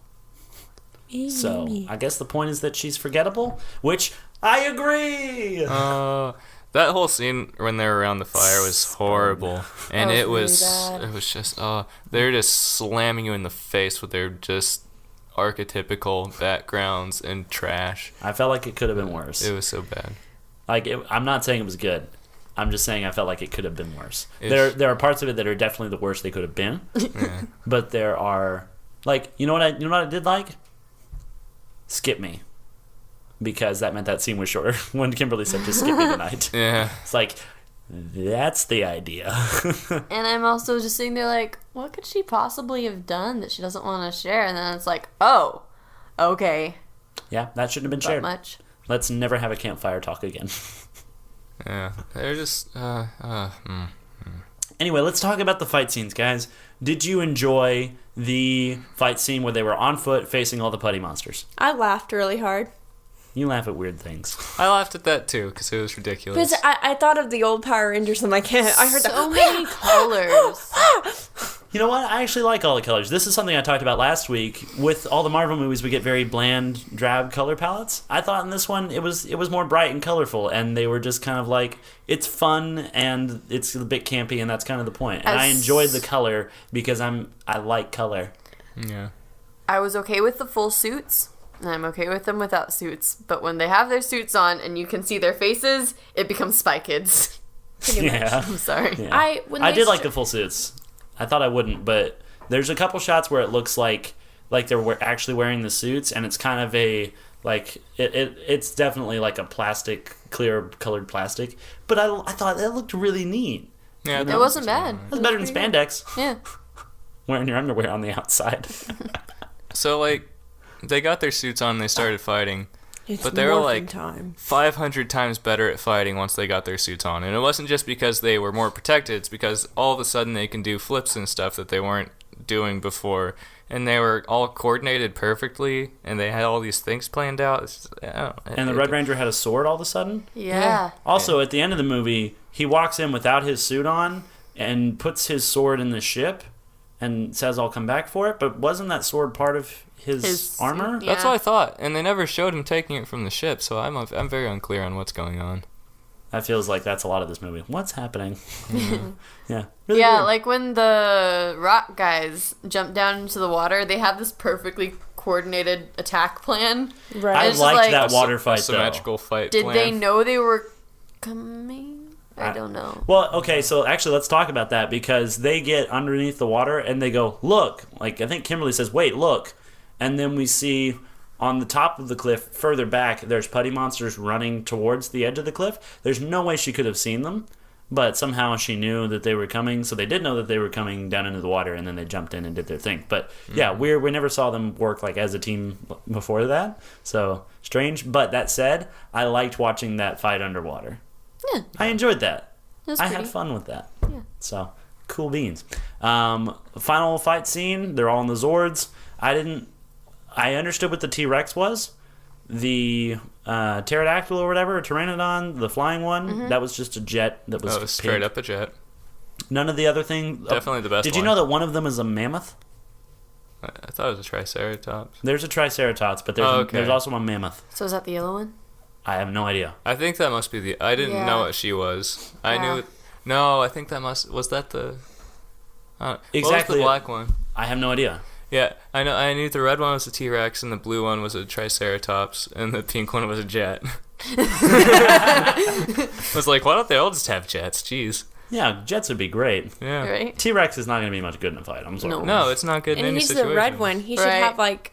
Me, So me. I guess the point is that she's forgettable, which I agree. That whole scene when they were around the fire was horrible, and That it was was really bad. it was just they're just slamming you in the face with their just archetypical backgrounds and trash. I felt like it could have been worse. It was so bad. I'm not saying it was good. I'm just saying I felt like it could have been worse. It's- There are parts of it that are definitely the worst they could have been, Yeah. but there are like you know what I did like? Skip me. Because that meant that scene was shorter. When Kimberly said just skip me tonight. Yeah. It's like that's the idea. And I'm also just sitting there like, what could she possibly have done that she doesn't want to share? And then it's like, oh, okay, Yeah, that shouldn't have been not shared. much. Let's never have a campfire talk again. Yeah. They're just Anyway, let's talk about the fight scenes, guys. Did you enjoy the fight scene where they were on foot facing all the putty monsters? I laughed really hard. You laugh at weird things. I laughed at that too because it was ridiculous. Because I thought of the old Power Rangers and like I heard so many colors. You know what? I actually like all the colors. This is something I talked about last week. With all the Marvel movies, we get very bland, drab color palettes. I thought in this one it was more bright and colorful, and they were just kind of like, it's fun and it's a bit campy, and that's kind of the point. And I enjoyed the color because I like color. Yeah. I was okay with the full suits, and I'm okay with them without suits. But when they have their suits on and you can see their faces, it becomes Spy Kids. Yeah. I'm sorry. Yeah. I did like the full suits. I thought I wouldn't, but there's a couple shots where it looks like they're actually wearing the suits, and it's kind of a like it's definitely like a plastic, clear colored plastic. But I thought that looked really neat. Yeah, It wasn't bad. It was better than spandex. Yeah. Wearing your underwear on the outside. So like, they got their suits on, and they started fighting. It's But they were like time. 500 times better at fighting once they got their suits on. And it wasn't just because they were more protected, it's because all of a sudden they can do flips and stuff that they weren't doing before. And they were all coordinated perfectly, and they had all these things planned out. And the Red Ranger had a sword all of a sudden. Yeah. Also, at the end of the movie, he walks in without his suit on and puts his sword in the ship and says, "I'll come back for it." But wasn't that sword part of his armor? Yeah. That's what I thought. And they never showed him taking it from the ship, so I'm very unclear on what's going on. That feels like that's a lot of this movie. What's happening? Yeah. Really Yeah, weird. like when the rock guys jump down into the water, they have this perfectly coordinated attack plan. Right. I It's just liked like- that water A fight, though. symmetrical fight Did plan. they know they were coming? I don't know. Well, okay, so actually let's talk about that, because they get underneath the water and they go, "Look." Like, I think Kimberly says, "Wait, look." And then we see on the top of the cliff, further back, there's putty monsters running towards the edge of the cliff. There's no way she could have seen them, but somehow she knew that they were coming, so they did know that they were coming down into the water, and then they jumped in and did their thing. But yeah, we never saw them work like as a team before that, so strange. But that said, I liked watching that fight underwater. Yeah. I enjoyed that. It was I pretty. had fun with that. Yeah. So, cool beans. Final fight scene, they're all in the Zords. I understood what the T-Rex was. The pterodactyl or whatever, or pteranodon, the flying one, that was just a jet that was Oh, it was straight pink. up a jet. None of the other things. Definitely the best Did you one. know that one of them is a mammoth? I thought it was a triceratops. There's a triceratops, but there's, Oh, okay. there's also a mammoth. So is that the yellow one? I have no idea. I think that must be the... I didn't Yeah. know what she was. I Yeah. knew... No, I think that must... Was that the... What was Exactly. the black one? I have no idea. Yeah, I know. I knew the red one was a T-Rex, and the blue one was a Triceratops, and the pink one was a jet. I was like, why don't they all just have jets? Jeez. Yeah, jets would be great. Yeah. Right? T-Rex is not going to be much good in a fight. I'm sorry. No. No, it's not good in And any he's situation. the red one. He should Right. have like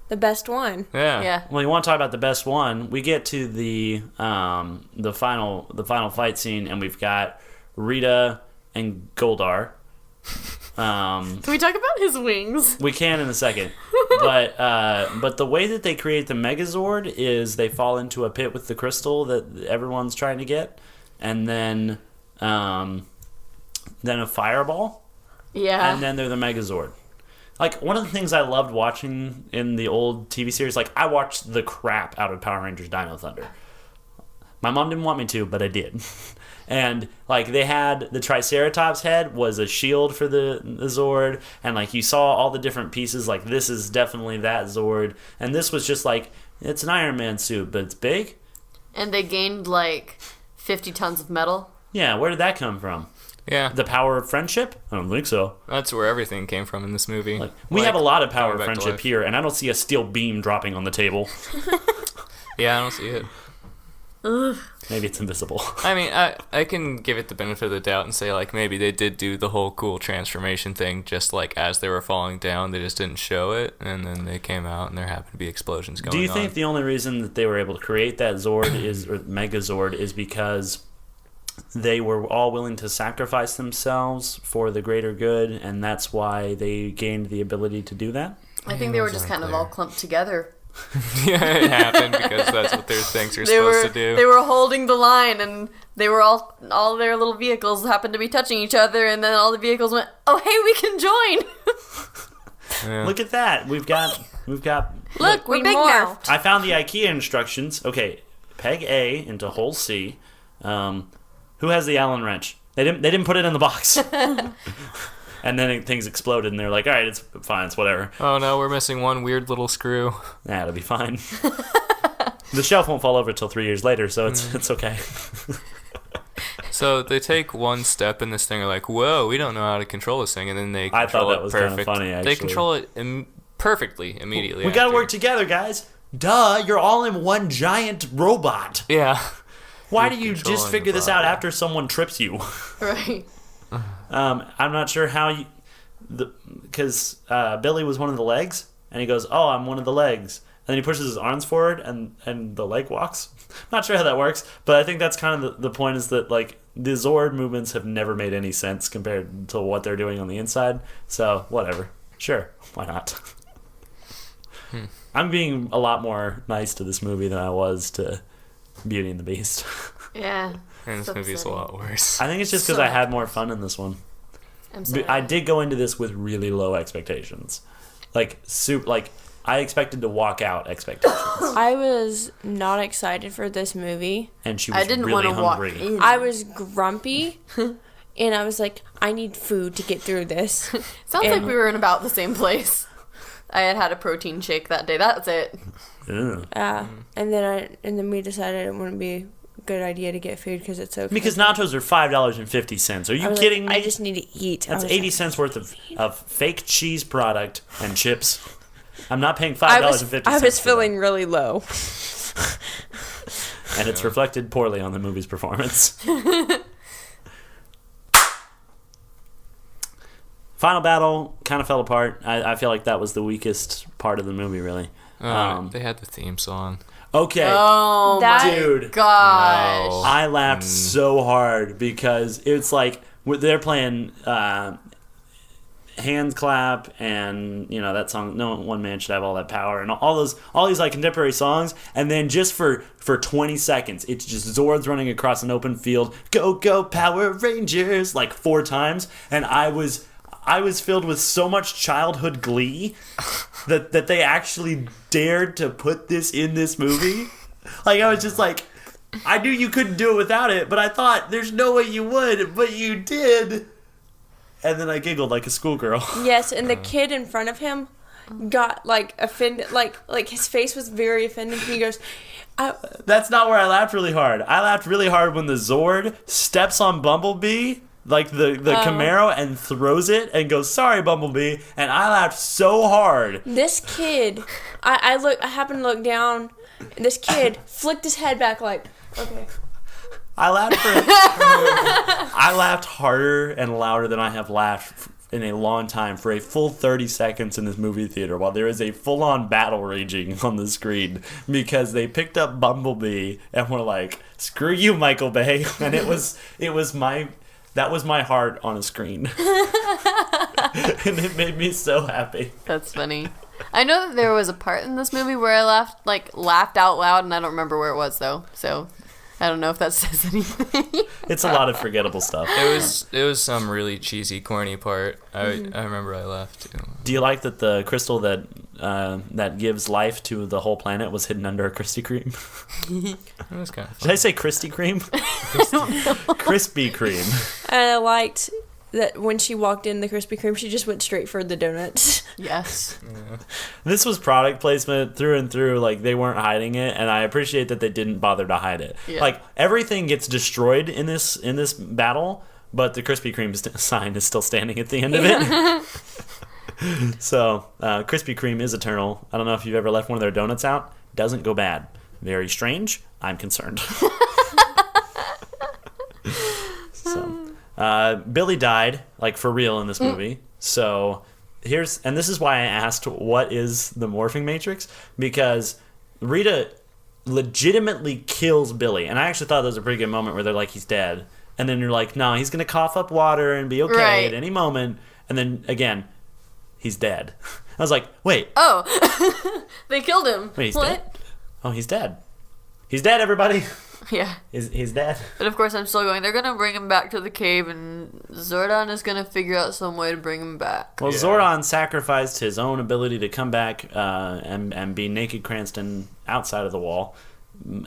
the best one. Yeah. Yeah. Well, you want to talk about the best one? We get to the final fight scene, and we've got Rita and Goldar. Can we talk about his wings? We can in a second, but the way that they create the Megazord is they fall into a pit with the crystal that everyone's trying to get, and then a fireball, Yeah. and then they're the Megazord. Like, one of the things I loved watching in the old TV series, like, I watched the crap out of Power Rangers Dino Thunder. My mom didn't want me to, but I did. And, like, they had the Triceratops head was a shield for the Zord, and, like, you saw all the different pieces, like, this is definitely that Zord, and this was just, like, it's an Iron Man suit, but it's big? And they gained like 50 tons of metal. Yeah, where did that come from? Yeah. The power of friendship? I don't think so. That's where everything came from in this movie. Like, we have a lot of power of coming back to friendship life. here, and I don't see a steel beam dropping on the table. Yeah, I don't see it. Maybe it's invisible. I mean, I can give it the benefit of the doubt and say, like, maybe they did do the whole cool transformation thing just, like, as they were falling down. They just didn't show it, and then they came out, and there happened to be explosions going on. Do you think the only reason that they were able to create that Zord or Megazord is because they were all willing to sacrifice themselves for the greater good, and that's why they gained the ability to do that? I think they were just kind of all clumped together. Yeah, it happened because that's what their things are They supposed were to do. they were holding the line, and they were all their little vehicles happened to be touching each other, and then all the vehicles went, "Oh, hey, we can join." Yeah. Look at that. We've got We've got... Look, we're big morphed. now. I found the IKEA instructions. Okay, peg A into hole C. Who has the Allen wrench? They didn't put it in the box. And then things exploded, and they're like, all right, it's fine, it's whatever. Oh no, we're missing one weird little screw. Nah, it'll be fine. The shelf won't fall over till 3 years later, so it's okay. So they take one step in this thing, are like, whoa, we don't know how to control this thing, and then they I control thought that was it kinda perfect. funny, They actually. control it perfectly immediately. We gotta after. work together, guys. Duh, you're all in one giant robot. Yeah. Why You're do you just controlling figure the this out body. after someone trips you? Right. I'm not sure how you... Because Billy was one of the legs, and he goes, oh, I'm one of the legs. And then he pushes his arms forward, and the leg walks. Not sure how that works, but I think that's kind of the point, is that, like, the Zord movements have never made any sense compared to what they're doing on the inside. So, whatever. Sure, why not? I'm being a lot more nice to this movie than I was to Beauty and the Beast. Yeah. And this It's movie's a upsetting. lot worse. I think it's just because I had more fun in this one. I'm sorry. I did go into this with really low expectations. Like, I expected to walk out expectations. I was not excited for this movie. And she was I didn't really want to walk hungry. in. I was grumpy, and I was like, I need food to get through this. Sounds like we were in about the same place. I had a protein shake that day. That's it. Ugh. And then we decided it wouldn't be a good idea to get food because it's so. Because nachos are $5.50. Are you kidding me? I just need to eat. That's I was 80 like, cents worth of fake cheese product and chips. I'm not paying I $5.50. was feeling really low. And it's reflected poorly on the movie's performance. Final battle kind of fell apart. I feel like that was the weakest part of the movie, really. They had the theme song. Okay. Oh That- my Dude. gosh. No. I laughed so hard because it's like they're playing Hands Clap and that song, No One Man Should Have All That Power, and all these like contemporary songs, and then just for 20 seconds it's just Zords running across an open field, go Power Rangers, like 4 times, and I was filled with so much childhood glee that they actually dared to put this in this movie. Like, I was just like, I knew you couldn't do it without it, but I thought there's no way you would, but you did. And then I giggled like a schoolgirl. Yes, and the kid in front of him got like offended, like his face was very offended. And he goes, That's not where I laughed really hard. I laughed really hard when the Zord steps on Bumblebee, like the Camaro, and throws it and goes, sorry, Bumblebee. And I laughed so hard. "This kid." I happened to look down. And this kid flicked his head back like, okay. I laughed harder and louder than I have laughed in a long time for a full 30 seconds in this movie theater while there is a full-on battle raging on the screen because they picked up Bumblebee and were like, screw you, Michael Bay. And that was my heart on a screen. And it made me so happy. That's funny. I know that there was a part in this movie where I laughed out loud, and I don't remember where it was though. So I don't know if that says anything. It's a lot of forgettable stuff. It was some really cheesy, corny part. I remember I laughed too. Do you like that the crystal that gives life to the whole planet was hidden under a Krispy Kreme? It was kind of Did I say Krispy Kreme? Krispy Kreme. And I liked that when she walked in the Krispy Kreme, she just went straight for the donuts. Yes. This was product placement through and through. Like, they weren't hiding it, and I appreciate that they didn't bother to hide it. Yeah. Like, everything gets destroyed in this battle, but the Krispy Kreme sign is still standing at the end of it. So, Krispy Kreme is eternal. I don't know if you've ever left one of their donuts out. Doesn't go bad. Very strange. I'm concerned. So, Billy died, like, for real in this movie. So and this is why I asked, what is the morphing matrix? Because Rita legitimately kills Billy, and I actually thought that was a pretty good moment where they're like, he's dead, and then you're like, no, he's gonna cough up water and be okay Right. at any moment, and then again, he's dead. I was like, wait, Oh, they killed him. wait, he's What? dead? Oh, he's dead. He's dead, everybody. Yeah. He's dead. But of course, I'm still going. They're gonna bring him back to the cave, and Zordon is gonna figure out some way to bring him back. Well, Zordon sacrificed his own ability to come back and be Naked Cranston outside of the wall,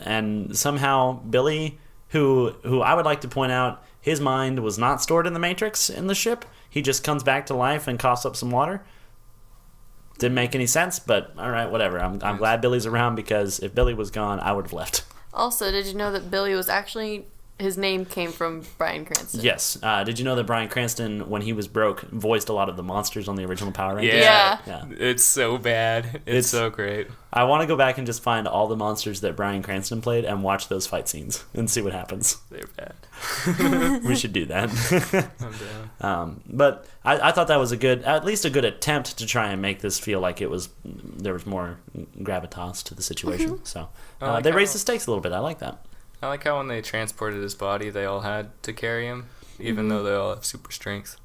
and somehow Billy, who I would like to point out, his mind was not stored in the Matrix in the ship. He just comes back to life and coughs up some water. Didn't make any sense, but all right, whatever. I'm glad Billy's around, because if Billy was gone, I would have left. Also, did you know that Billy was actually... His name came from Bryan Cranston. Yes. Did you know that Bryan Cranston, when he was broke, voiced a lot of the monsters on the original Power Rangers? Yeah. It's so bad. It's so great. I want to go back and just find all the monsters that Bryan Cranston played and watch those fight scenes and see what happens. They're bad. We should do that. I'm down. But I thought that was at least a good attempt to try and make this feel like there was more gravitas to the situation. So they raised the stakes a little bit. I like that. I like how when they transported his body, they all had to carry him, even though they all have super strength.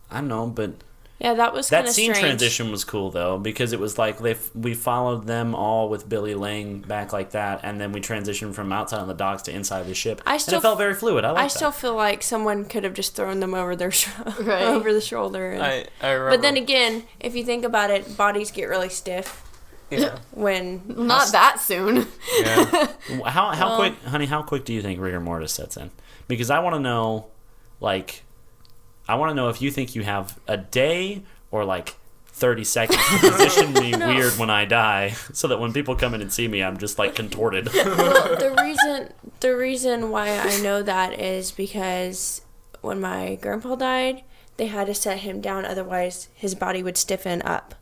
I know, but Yeah, that was kind that of scene strange. transition was cool though, because it was like we followed them all with Billy laying back like that, and then we transitioned from outside on the docks to inside the ship. And it felt very fluid. I still feel like someone could have just thrown them over their Right. over the shoulder. And, I remember. but then again, if you think about it, bodies get really stiff Yeah. when Not that soon. Yeah. How quick, honey? How quick do you think rigor mortis sets in? Because I want to know, if you think you have a day or 30 seconds to position me weird when I die, so that when people come in and see me, I'm just contorted. Well, the reason why I know that is because when my grandpa died, they had to set him down, otherwise his body would stiffen up.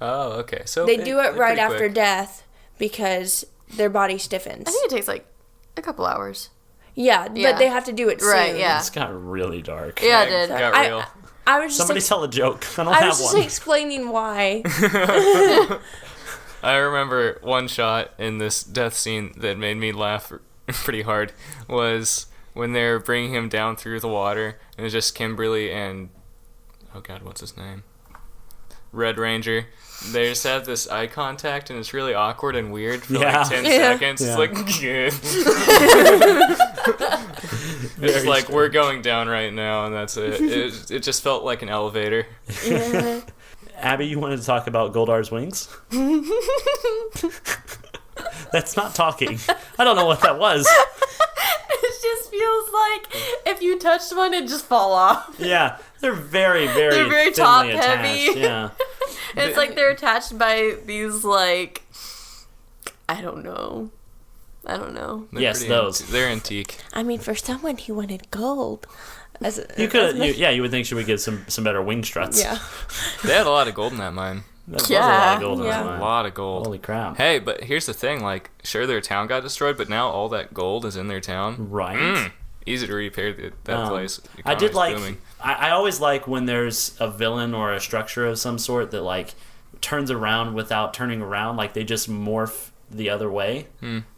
Oh, okay. So They do it they're right pretty after quick. death because their body stiffens. I think it takes a couple hours. Yeah, Yeah. but they have to do it soon. Right, yeah. This got really dark. Yeah, it did. Got real. I was just Somebody tell a joke. I don't I have was just one. explaining why. I remember one shot in this death scene that made me laugh pretty hard was when they're bringing him down through the water, and it's just Kimberly and, oh god, what's his name? Red Ranger. They just have this eye contact, and it's really awkward and weird for 10 seconds. Yeah. It's like, it's like, we're going down right now, and that's it. It just felt like an elevator. Yeah. Abby, you wanted to talk about Goldar's wings? That's not talking. I don't know what that was. It just feels like if you touched one, it'd just fall off. Yeah, they're very, very, They're very thinly top attached. heavy. Yeah. It's like they're attached by these, I don't know. They're Yes, pretty those. They're antique. I mean, for someone who wanted gold. You would think she would get some better wing struts. Yeah. They had a lot of gold in that mine. That was a lot of gold in Yeah. that A mine. lot of gold. Holy crap. Hey, but here's the thing, sure, their town got destroyed, but now all that gold is in their town. Right. Easy to repair that place. I did Economy's booming. I always like when there's a villain or a structure of some sort that turns around without turning around, they just morph the other way.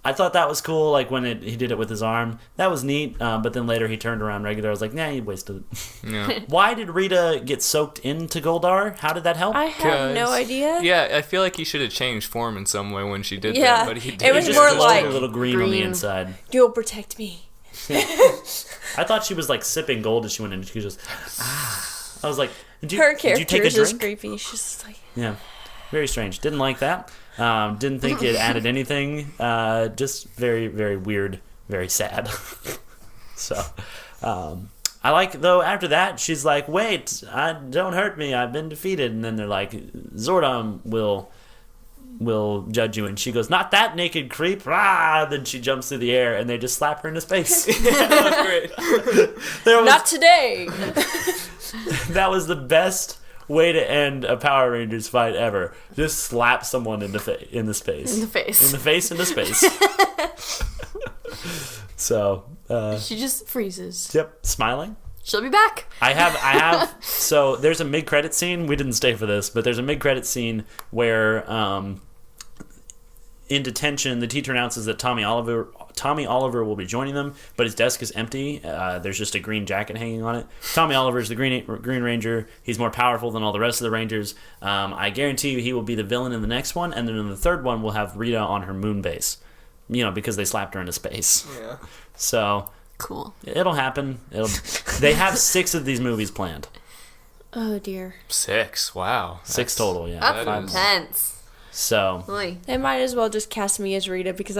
I thought that was cool, when he did it with his arm. That was neat, but then later he turned around regular. I was like, nah, he wasted it. Yeah. Why did Rita get soaked into Goldar? How did that help? I have no 'Cause- idea. Yeah, I feel like he should have changed form in some way when she did Yeah, that, but he it did. was Just more glowed like a little green on the inside. You'll protect me. I thought she was sipping gold as she went in. She was just, I was like, did Her you take character a is just drink? creepy. She's just like, Yeah, very strange. Didn't like that. Didn't think it added anything. Just very, very weird, very sad. So, I like, though, after that, she's like, wait, don't hurt me. I've been defeated. And then they're like, Zordon will judge you. And she goes, not that naked creep. Rah! Then she jumps through the air, and they just slap her in the face. That was great. not today. That was the best way to end a Power Rangers fight ever. Just slap someone in the face. In the face. In the space. So, She just freezes. yep, smiling. She'll be back. I have. So there's a mid-credit scene. We didn't stay for this, but there's a mid-credit scene where, in detention, the teacher announces that Tommy Oliver will be joining them, but his desk is empty. There's just a green jacket hanging on it. Tommy Oliver is the Green Ranger. He's more powerful than all the rest of the Rangers. I guarantee you he will be the villain in the next one, and then in the third one we'll have Rita on her moon base. because they slapped her into space. Yeah. So Cool. it'll happen. They have 6 of these movies planned. Oh dear. 6. Wow. 6 total, yeah. That's That is- intense. So Oy. They might as well just cast me as Rita because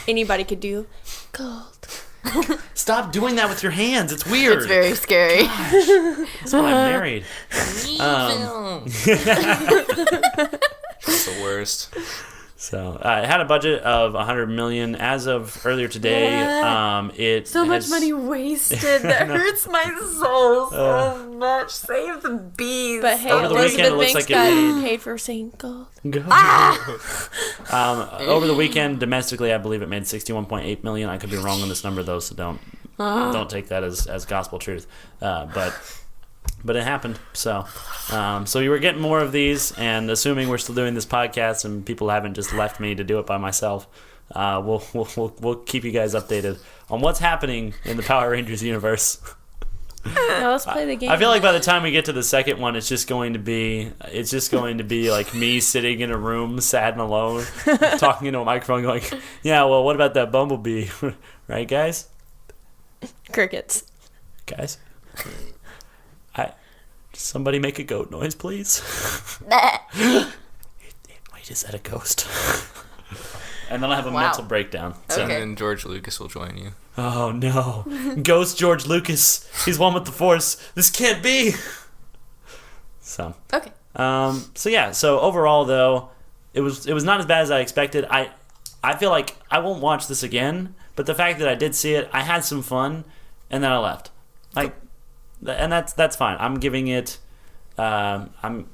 anybody could do gold. stop doing that with your hands. It's weird. It's very scary. That's why I'm married. It's the worst. So it had a budget of $100 million as of earlier today. It So much has- money wasted. That hurts my soul so much. Save the bees. But hey, Over the weekend, Elizabeth it looks Banks like it got paid for saying gold. Over the weekend, domestically, I believe it made $61.8 million. I could be wrong on this number though, so don't take that as gospel truth. But it happened. So you were getting more of these, and assuming we're still doing this podcast and people haven't just left me to do it by myself, we'll keep you guys updated on what's happening in the Power Rangers universe. Now let's play the game. I feel like by the time we get to the second one, it's just going to be like me sitting in a room, sad and alone, talking into a microphone, going, "Yeah, well, what about that bumblebee, right, guys? Crickets. Guys, somebody make a goat noise, please." Wait, is that a ghost? And then I'll have a Wow. mental breakdown. So. Okay. And then George Lucas will join you. Oh no, Ghost George Lucas. He's one with the Force. This can't be. So. Okay. So overall though, it was not as bad as I expected. I feel like I won't watch this again, but the fact that I did see it, I had some fun, and then I left. And that's fine. I'm giving it. I'm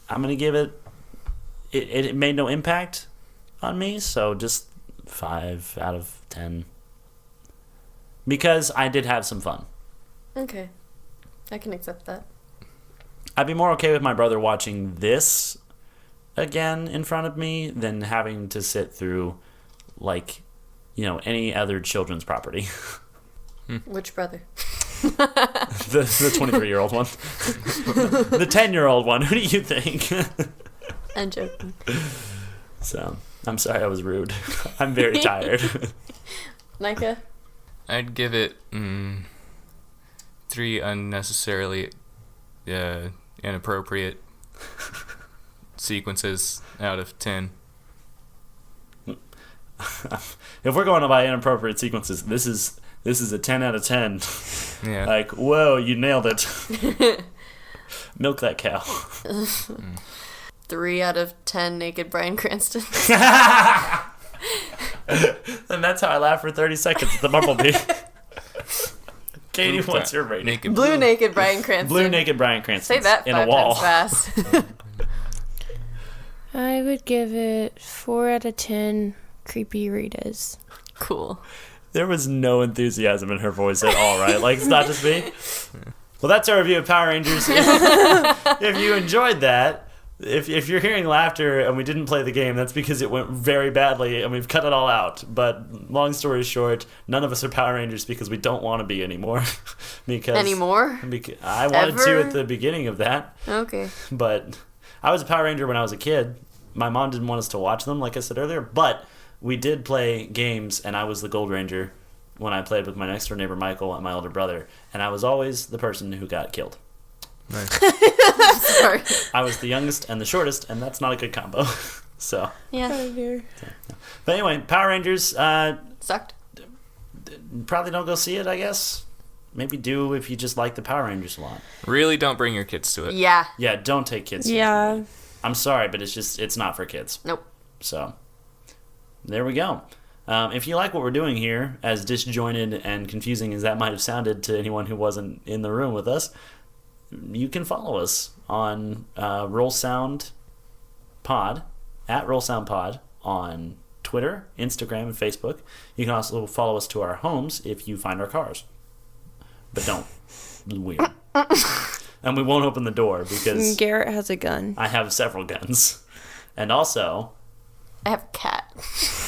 gonna give it. It made no impact on me, so just 5 out of 10. Because I did have some fun. Okay. I can accept that. I'd be more okay with my brother watching this again in front of me than having to sit through, any other children's property. Which brother? the 23-year-old one. The 10-year-old one. Who do you think? I'm joking. So, I'm sorry I was rude. I'm very tired. Nika? I'd give it 3 unnecessarily inappropriate sequences out of 10. If we're going by inappropriate sequences, this is a 10 out of 10. Yeah. Like, whoa, you nailed it. Milk that cow. 3 out of 10 naked Bryan Cranston. And that's how I laughed for 30 seconds at the bumblebee. Katie, what's your rating? Naked Blue naked Bryan Cranston. Blue naked Bryan Cranston. Say that in 5 a wall. times fast. I would give it 4 out of 10 creepy Ritas. Cool. There was no enthusiasm in her voice at all, right? Like, it's not just me. Well, that's our review of Power Rangers. If you enjoyed that, if you're hearing laughter and we didn't play the game, that's because it went very badly and we've cut it all out. But long story short, none of us are Power Rangers because we don't want to be anymore. Anymore? I wanted to Ever? at the beginning of that, Okay. but I was a Power Ranger when I was a kid. My mom didn't want us to watch them, like I said earlier, but we did play games, and I was the Gold Ranger when I played with my next door neighbor Michael and my older brother, and I was always the person who got killed. Nice. Sorry. I was the youngest and the shortest, and that's not a good combo. So, Yeah. Oh dear. but anyway, Power Rangers, Sucked. probably don't go see it, I guess. Maybe do if you just like the Power Rangers a lot. Really don't bring your kids to it. Yeah. Yeah, don't take kids to it. Yeah. I'm sorry, but it's not for kids. Nope. So, there we go. If you like what we're doing here, as disjointed and confusing as that might have sounded to anyone who wasn't in the room with us, you can follow us on Roll Sound Pod, at Roll Sound Pod, on Twitter, Instagram, and Facebook. You can also follow us to our homes if you find our cars. But don't. It's weird. And we won't open the door because Garrett has a gun. I have several guns. And also, I have a cat.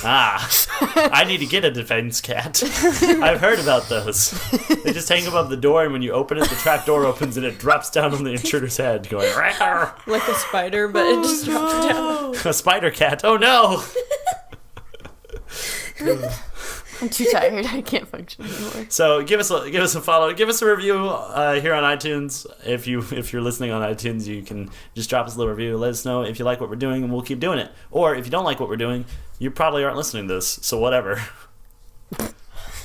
I need to get a defense cat. I've heard about those. They just hang above the door, and when you open it, the trap door opens and it drops down on the intruder's head, going, "Rawr." Like a spider, but it just drops down. A spider cat. Oh no! I'm too tired. I can't function anymore. So give us a follow, give us a review here on iTunes. If you're listening on iTunes, you can just drop us a little review. Let us know if you like what we're doing, and we'll keep doing it. Or if you don't like what we're doing, you probably aren't listening to this. So whatever.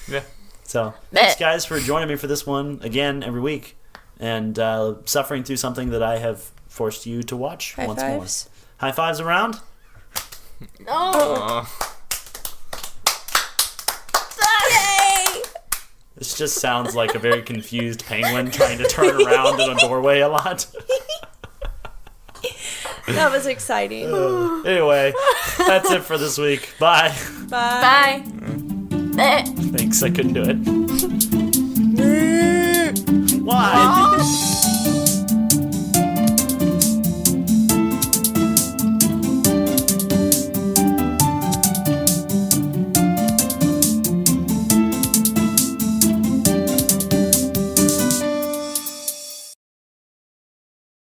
Yeah. So thanks guys for joining me for this one again every week, and suffering through something that I have forced you to watch High once fives. more. High fives around. Oh. Yay! This just sounds like a very confused penguin trying to turn around in a doorway a lot. That was exciting. Anyway, that's it for this week. Bye. Bye. Bye. Thanks, I couldn't do it. Why?